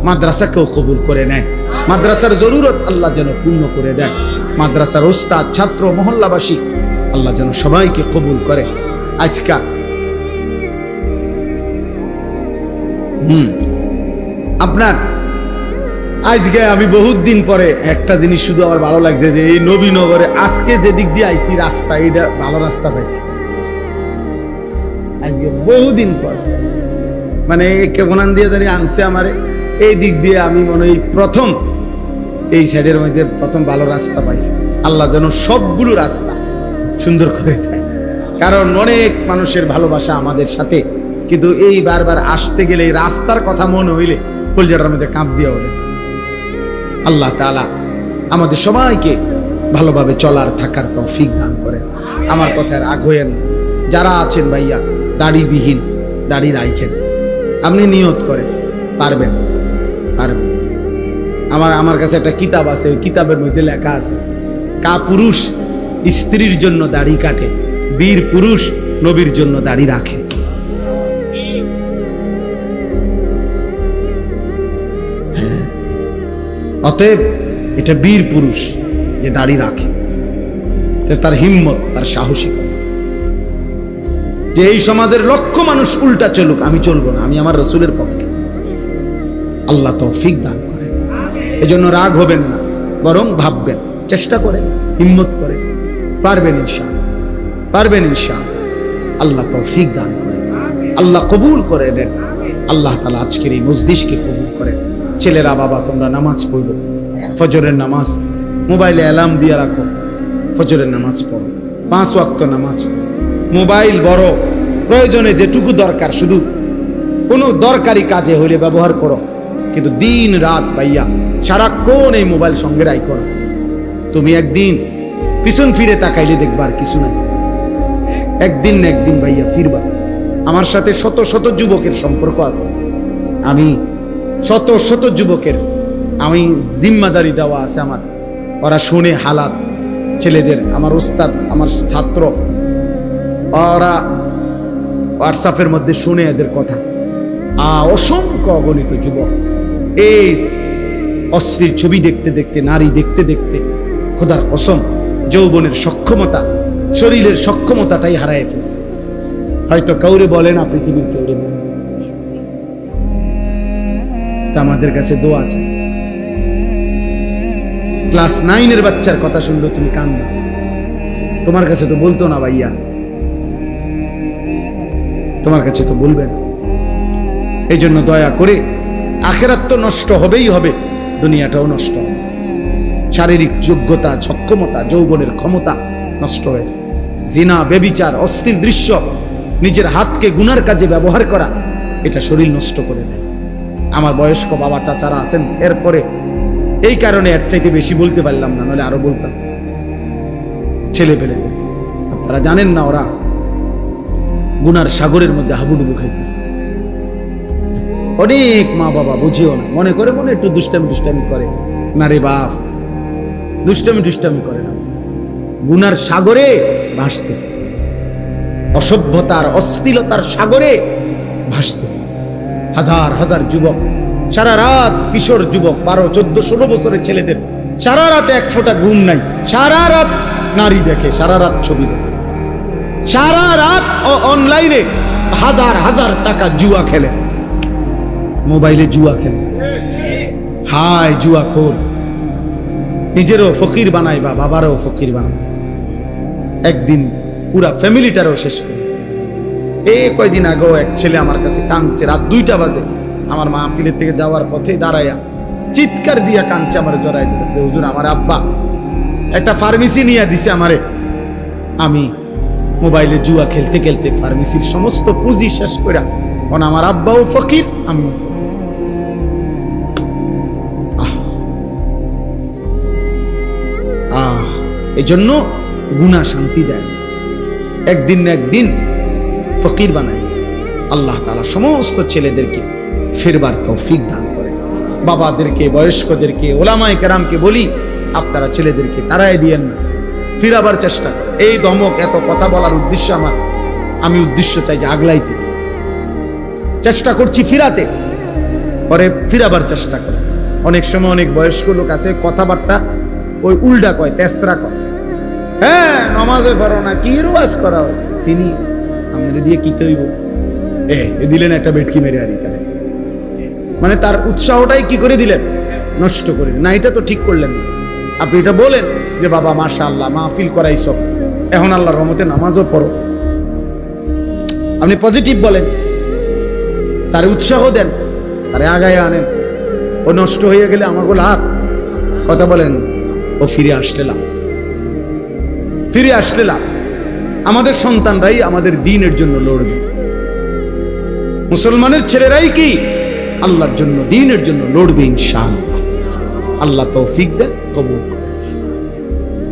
মাদ্রাসাকেও কবুল করে নেয়। মাদ্রাসার জরুরত আল্লাহ যেন পূর্ণ করে দেয়। মাদ্রাসার উস্তাদ, ছাত্র, মহল্লাবাসী আল্লাহ যেন সবাইকে কবুল করে। আজকা আপনার আজকে আমি বহুত দিন পরে একটা জিনিস শুধু আমার ভালো লাগছে যে এই নবীনগরে আজকে যে দিক দিয়ে আইছি রাস্তা, এটা ভালো রাস্তা পাইছি আজকে বহুদিন পর। মানে কেমন দিয়ে জানি আনছে আমারে এই দিক দিয়ে, আমি মনে হয় প্রথম এই সাইডের মধ্যে প্রথম ভালো রাস্তা পাইছি। আল্লাহ যেন সবগুলো রাস্তা সুন্দর করে দেয়, কারণ অনেক মানুষের ভালোবাসা আমাদের সাথে, কিন্তু এই বারবার আসতে গেলে এই রাস্তার কথা মনে হইলে কলজাটার মধ্যে কাঁপ দিয়ে ওঠে। আল্লাহ তাআলা আমাদের সবাইকে ভালোভাবে চলার থাকার তৌফিক দান করেন। আমার কথায় রাগ হইয়েন, যারা আছেন ভাইয়া দাড়িবিহীন দাড়ি রাইখেন, আপনি নিয়ত করেন পারবেন পারবেন। আমার কাছে একটা কিতাব আছে, ওই কিতাবের মধ্যে লেখা আছে কা পুরুষ স্ত্রীর জন্য দাড়ি কাটে, বীর পুরুষ নবীর জন্য দাড়ি রাখে। অতএব এটা বীর পুরুষ যে দাড়ি রাখে, তার হিম্মত, তার সাহসিকতা। যে এই সমাজের লক্ষ মানুষ উল্টা চলুক, আমি চলবো না, আমি আমার রাসূলের পক্ষে। আল্লাহ তৌফিক দান করেন। এজন্য রাগ হবেন না, বরং ভাববেন, চেষ্টা করেন, হিম্মত করেন, পারবেন ইনশাআল্লাহ, পারবেন ইনশাআল্লাহ। আল্লাহ তৌফিক দান করেন, আল্লাহ কবুল করে নেন। আল্লাহ তাআলা আজকের এই মজলিসকে কবুল করেন। ছেলেরা বাবা তোমরা নামাজ পড়ো, ফজরের নামাজ মোবাইলে অ্যালার্ম দিয়ে রাখো, ফজরের নামাজ পড়ো, 5 ওয়াক্ত নামাজ। মোবাইল বড় প্রয়োজনে যেটুকু দরকার শুধু কোনো দরকারি কাজে হইলে ব্যবহার করো, কিন্তু দিন রাত ভাইয়া সারাক্ষণ এই মোবাইল সঙ্গে রাখো না। তুমি একদিন পিছন ফিরে তাকাইলে দেখবা আর কিছু নাই, একদিন না একদিন ভাইয়া ফিরবা। আমার সাথে শত শত যুবকের সম্পর্ক আছে, আমি শত শত যুবকের আমি জিম্মাদারি দেওয়া আছে আমার, ওরা শুনে হালাত ছেলেদের, আমার উস্তাদ, আমার ছাত্র, ওরা হোয়াটসঅ্যাপের মধ্যে শুনে এদের কথা। অসংখ্য অগণিত যুবক এই অশ্লীল ছবি দেখতে দেখতে, নারী দেখতে দেখতে খোদার কসম যৌবনের সক্ষমতা, শরীরের সক্ষমতাটাই হারায় ফেলছে। হয়তো কাউরে বলে না, পৃথিবীর কাউরে বলে। তা আমাদের কাছে দোয়া আছে। ক্লাস 9-এর বাচ্চার কথা শুনলো তুমি কান্দা, তোমার কাছে তো বলতো না ভাইয়া, তোমার কাছে তো বলবেন। এই জন্য দয়া করে, আখেরাত তো নষ্ট হবেই হবে, দুনিয়াটাও নষ্ট হবে। শারীরিক যোগ্যতা, সক্ষমতা, যৌবনের ক্ষমতা নষ্ট হয়ে, জিনা, বেবিচার, অশ্লীল দৃশ্য, নিজের হাতকে গুনার কাজে ব্যবহার করা, এটা শরীর নষ্ট করে দেয়। আমার বয়স্ক বাবা চাচারা আছেন, এরপরে এই কারণে এর চাইতে বেশি বলতে পারলাম না, নাহলে আরো বলতাম। ছেলে পেলে আপনারা জানেন না, ওরা গুনার সাগরের মধ্যে হাবুডুবু খাইতেছে। অনেক মা বাবা বুঝিও না, মনে করে মনে একটু দুষ্টামি করে না রে বাপ, দুষ্টামি করে না, গুনার সাগরে ভাসতেছে, অসভ্যতার অশ্লীলতার সাগরে ভাসতেছে। হাজার হাজার যুবক সারা রাত, কিশোর যুবক 12, 14, 16 বছরের ছেলেদের সারা রাত এক ফোঁটা ঘুম নাই, সারা রাত নারী দেখে, সারা রাত ছবি দেখে, সারা রাত অনলাইনে হাজার হাজার টাকা জুয়া খেলে, মোবাইলে জুয়া খেলে। হায় জুয়া খোর, নিজেরও ফকির বানায় বা বাবারও ফকির বানায়, একদিন পুরা ফ্যামিলিটারও শেষ করে। এই কয়দিন আগেও এক ছেলে আমার কাছে কাঁদছে, রাত 2টা বাজে, আমার মাহফিলের থেকে যাওয়ার পথে দাঁড়াইয়া চিৎকার দিয়া কাঁদছে, আমার জড়াই ধরে যে হুজুর আমার আব্বা একটা ফার্মেসি নিয়ে দিছে আমারে, আমি মোবাইলে জুয়া খেলতে খেলতে ফার্মেসির সমস্ত পুঁজি শেষ করে, কারণ আমার আব্বাও ফকির, আমিও ফকির। এই জন্য গুনাহ শান্তি দেয়, একদিন না একদিন ফকির বানায়। আল্লাহ তাআলা সমস্ত ছেলেদেরকে ফিরবার তৌফিক দান করে। বাবাদেরকে, বয়স্কদেরকে, ওলামায়ে কেরামকে বলি, আপনারা ছেলেদেরকে তাড়ায় দিয়েন না, ফিরাবার চেষ্টা করেন। এই ধমক, এত কথা বলার উদ্দেশ্য আমার, আমি উদ্দেশ্য চাই যে আগলাইতে, চেষ্টা করছি ফিরাতে, পরে ফিরাবার চেষ্টা করে। অনেক সময় অনেক বয়স্ক লোক আছে কথাবার্তা ওই উল্টা কয়, তেসরা কয়। হ্যাঁ নমাজে পারো না, কি রোয়াজ করাও চিনি আমাদের দিয়ে কি তৈব এ দিলেন একটা বেটকি মেরে আরি তারে, মানে তার উৎসাহটাই কি করে দিলেন, নষ্ট করে। না এটা তো ঠিক করলেন না। আপনি এটা বলেন যে বাবা মাশাআল্লাহ মাহফিল করাইছ, এখন আল্লাহর রহমতে নামাজও পড়ো, আপনি পজিটিভ বলেন, তার উৎসাহ দেন, তারে আগায় আনেন। ও নষ্ট হয়ে গেলে আমাকে লাভ, কথা বলেন, ও ফিরে আসলে লাভ, ফিরে আসলে লাভ। আমাদের সন্তানরাই আমাদের দ্বীনের জন্য লড়বে, মুসলমানের ছেলেরাই কি আল্লাহর জন্য দ্বীনের জন্য লড়বে ইনশাআল্লাহ। আল্লাহ তৌফিক দেন, কবুল করেন।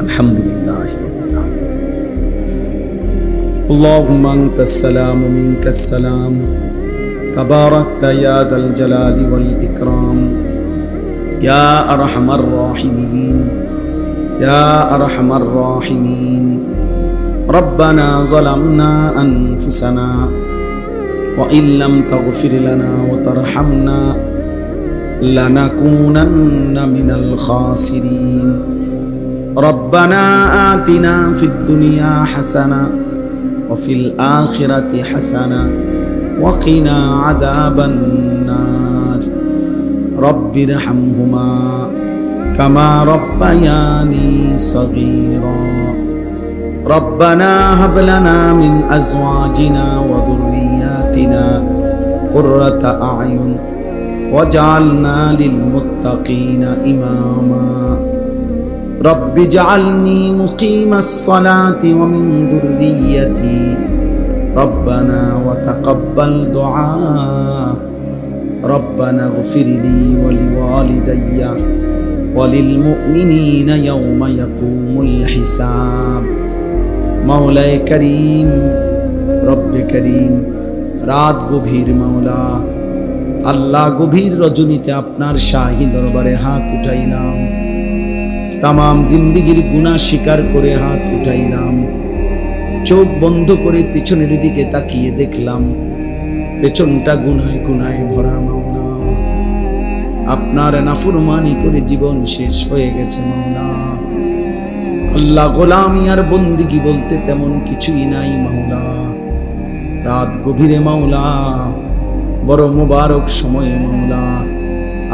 আলহামদুলিল্লাহ রাব্বিল আলামিন। আল্লাহুম্মা আনতাস সালামু মিনকাস সালাম তাবারাকতা ইয়া যাল জালালি ওয়াল ইকরাম ইয়া আরহামার রাহিমিন ইয়া আরহামার রাহিমিন। রব্বানা যালামনা আনফুসানা وإن لم تغفر لنا وترحمنا لنكونن من الخاسرين. ربنا آتنا في الدنيا حسنة وفي الآخرة حسنة وقنا عذاب النار. رب ارحمهما كما ربياني صغيرا. ربنا هب لنا من أزواجنا وذرياتنا قرة أعين واجعلنا للمتقين إماما. رب اجعلني مقيم الصلاة ومن ذريتي ربنا وتقبل دعاء. ربنا اغفر لي ولوالدي وللمؤمنين يوم يقوم الحساب. মাওলায়ে করিম, রব্বে করিম, রাত গভীর মাওলা আল্লাহ, গভীর রজনীতে আপনার শাহী দরবারে হাত উঠাইলাম, তামাম জিন্দেগীর গুনাহ স্বীকার করে হাত উঠাইলাম। চোখ বন্ধ করে পিছনের দিকে তাকিয়ে দেখলাম পেছনটা গুনায় গুনায় ভরা মাওলা। আপনার নাফরমানি করে জীবন শেষ হয়ে গেছে মাওলা। আল্লাহ, গোলামি আর বন্দিগি বলতে তেমন কিছুই নাই মাওলা। রাত গভীরে মাওলা, বড় মুবারক সময়ে মাওলা,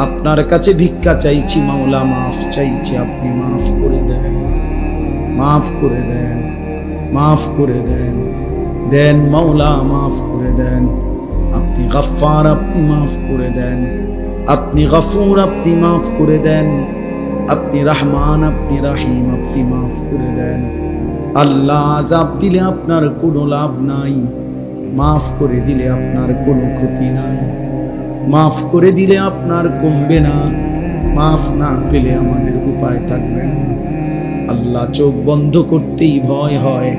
আপনার কাছে ভিক্ষা চাইছি মাওলা, মাফ চাইছি, আপনি মাফ করে দেন, মাফ করে দেন, মাফ করে দেন, দেন মাওলা, মাফ করে দেন। আপনি গফফার, আপনি মাফ করে দেন, আপনি গফুর, আপনি মাফ করে দেন, আপনি রহমান, আপনি রাহিম, আপনি মাফ করে দেন। আল্লাহ, আযাব দিলে আপনার কোনো লাভ নাই, মাফ করে দিলে আপনার কোনো ক্ষতি নাই, মাফ করে দিলে আপনার কমবে না, মাফ না পেলে আমাদের উপায় থাকবে না। আল্লাহ, চোখ বন্ধ করতেই ভয় হয়,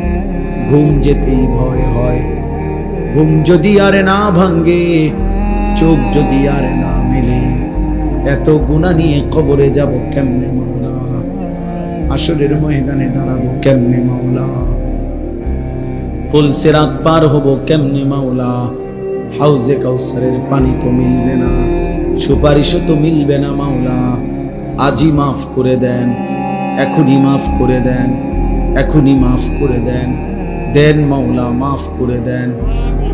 ঘুম যেতেই ভয় হয়। ঘুম যদি আর না ভাঙ্গে, চোখ যদি আর না মেলে, এত গুনাহ নিয়ে কবরে যাব কেমনে মাওলা? হাসরের ময়দানে দাঁড়াবো কেমনে মাওলা? ফুল সিরাত পার হব কেমনে মাওলা? হাউজে কাউসারের পানি তো মিলবে না, সুপারিশও তো মিলবে না মাওলা। আজই মাফ করে দেন, এখনই মাফ করে দেন, এখনই মাফ করে দেন, দেন মাওলা, মাফ করে দেন।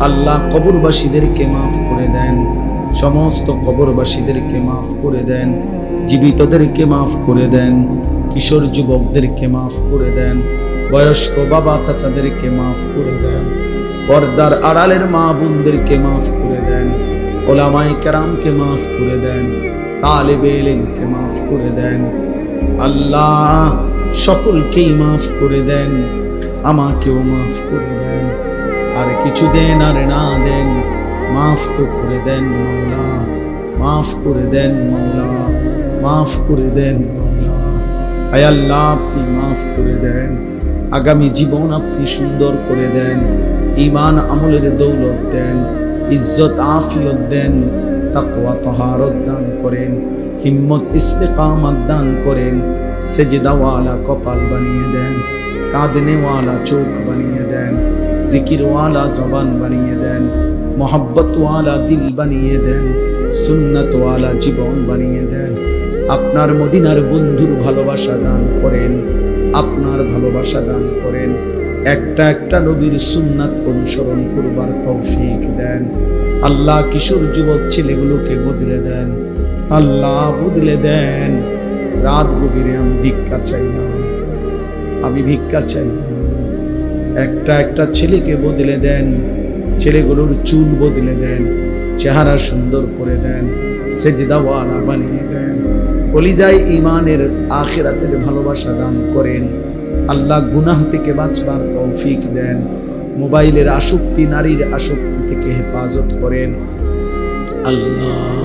আল্লাহ, কবরবাসীদেরকে মাফ করে দেন, সমস্ত কবরবাসীদেরকে মাফ করে দেন, জীবিতদেরকে মাফ করে দেন, কিশোর যুবকদেরকে মাফ করে দেন, বয়স্ক বাবা চাচাদেরকে মাফ করে দেন, পর্দার আড়ালের মা বোনদেরকে মাফ করে দেন, ওলামায়ে কেরামকে মাফ করে দেন, তালেবে ইলমকে মাফ করে দেন। আল্লাহ, সকলকেই মাফ করে দেন, আমাকেও মাফ করে দেন। আর কিছু দেন আর না দেন, মাফ তো করে দেন মাওলা, মাফ করে দেন মাওলা, মাফ করে দেন মাওলা। আয় আল্লাহ, আপনি মাফ করে দেন। আগামী জীবন আপনি সুন্দর করে দেন, ঈমান আমলের দৌলত দেন, ইজ্জত আফিয়ত দেন, তাকওয়া তাহারত দান করেন, হিম্মত ইস্তেকামত দান করেন, সেজদাওয়ালা কপাল বানিয়ে দেন, কাঁদনেওয়ালা চোখ বানিয়ে দেন, জিকিরওয়ালা জবান বানিয়ে দেন। মোহাব্বতওয়ালা দিল বানিয়ে দেন, সুন্নতওয়ালা জীবন বানিয়ে দেন। আপনার মদিনার বন্ধুর ভালোবাসা দান করেন, আপনার ভালোবাসা দান করেন। একটা একটা নবীর সুন্নাত অনুসরণ করবার তৌফিক দেন। আল্লাহ কিশোর যুবক ছেলেগুলোকে বদলে দেন, আল্লাহ বদলে দেন। রাত গভীরে আমি ভিক্ষা চাইলাম, আমি ভিক্ষা চাইলাম। একটা একটা ছেলেকে বদলে দেন, ছেলেগুলোর চুল বদলে দেন, চেহারা সুন্দর করে দেন, সেজদাওয়ালা বানিয়ে দেন। কলিজায় ঈমানের আখিরাতের ভালোবাসা দান করেন। আল্লাহ গুনাহ থেকে বাঁচবার তৌফিক দেন। মোবাইলের আসক্তি, নারীর আসক্তি থেকে হেফাজত করেন। আল্লাহ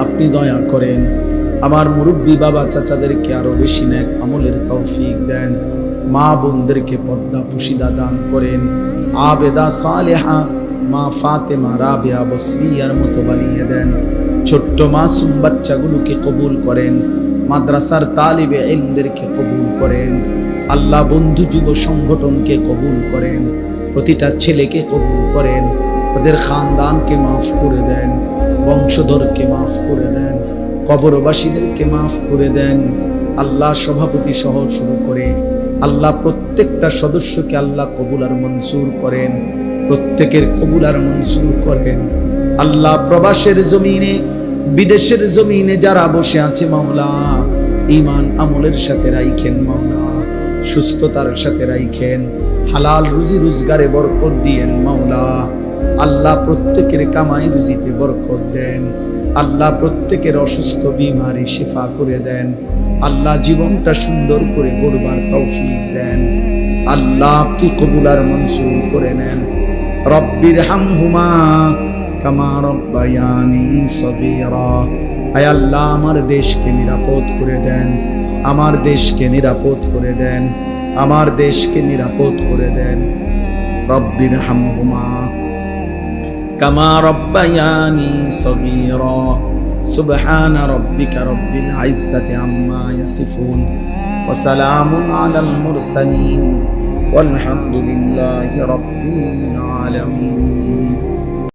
আপনি দয়া করেন। আমার মুরব্বী বাবা চাচাদেরকে আরো বেশি নেক আমলের তৌফিক দেন। মা বোনদেরকে পর্দা পুশিদা দান করেন। আবেদা সালেহা মা ফাতেমা রাবিয়া বসরিয়ার মতো বানিয়ে দেন। ছোট্ট মাসুম বাচ্চাগুলোকে কবুল করেন। মাদ্রাসার তালিবে ইলমদেরকে কবুল করেন। আল্লাহ বন্ধু যুব সংগঠনকে কবুল করেন। প্রতিটা ছেলেকে কবুল করেন। ওদের খানদানকে মাফ করে দেন, বংশধরকে মাফ করে দেন, কবরবাসীদেরকে মাফ করে দেন। আল্লাহ সভাপতি সহ শুরু করে আল্লাহ প্রত্যেকটা সদস্যকে আল্লাহ কবুল আর মনসুর করেন, প্রত্যেকের কবুল আর মনসুর করেন। আল্লাহ প্রবাসের জমিনে, বিদেশের জমিনে যারা বসে আছে মাওলা, ঈমান আমলের সাথে রাইখেন মাওলা, সুস্থতার সাথে রাইখেন, হালাল রুজি রোজগারে বরকত দিয়েন মাওলা। আল্লাহ প্রত্যেকের কামাই রুজিতে বরকত দেন। আল্লাহ প্রত্যেকের অসুস্থ বিমারি শিফা করে দেন। আল্লাহ জীবনটা সুন্দর করে গড়বার তৌফিক দেন। আল্লাহ আপনি কবুল আর মনসুর করে নেন। রব্বির হামহুমা কামা রব্বায়ানি সগীরা। আয় আল্লাহ আমার দেশকে নিরাপদ করে দেন, আমার দেশকে নিরাপদ করে দেন, আমার দেশকে নিরাপদ করে দেন। রব্বির হামহুমা কামা রব্বায়ানি সগীরা। সুবহান রাব্বিকা রব্বিল ইজ্জাতি আম্মা ইয়াসিফুন ওয়া সালামুন আলাল মুরসালিন ওয়ালহামদুলিল্লাহি রাব্বিল আলামিন।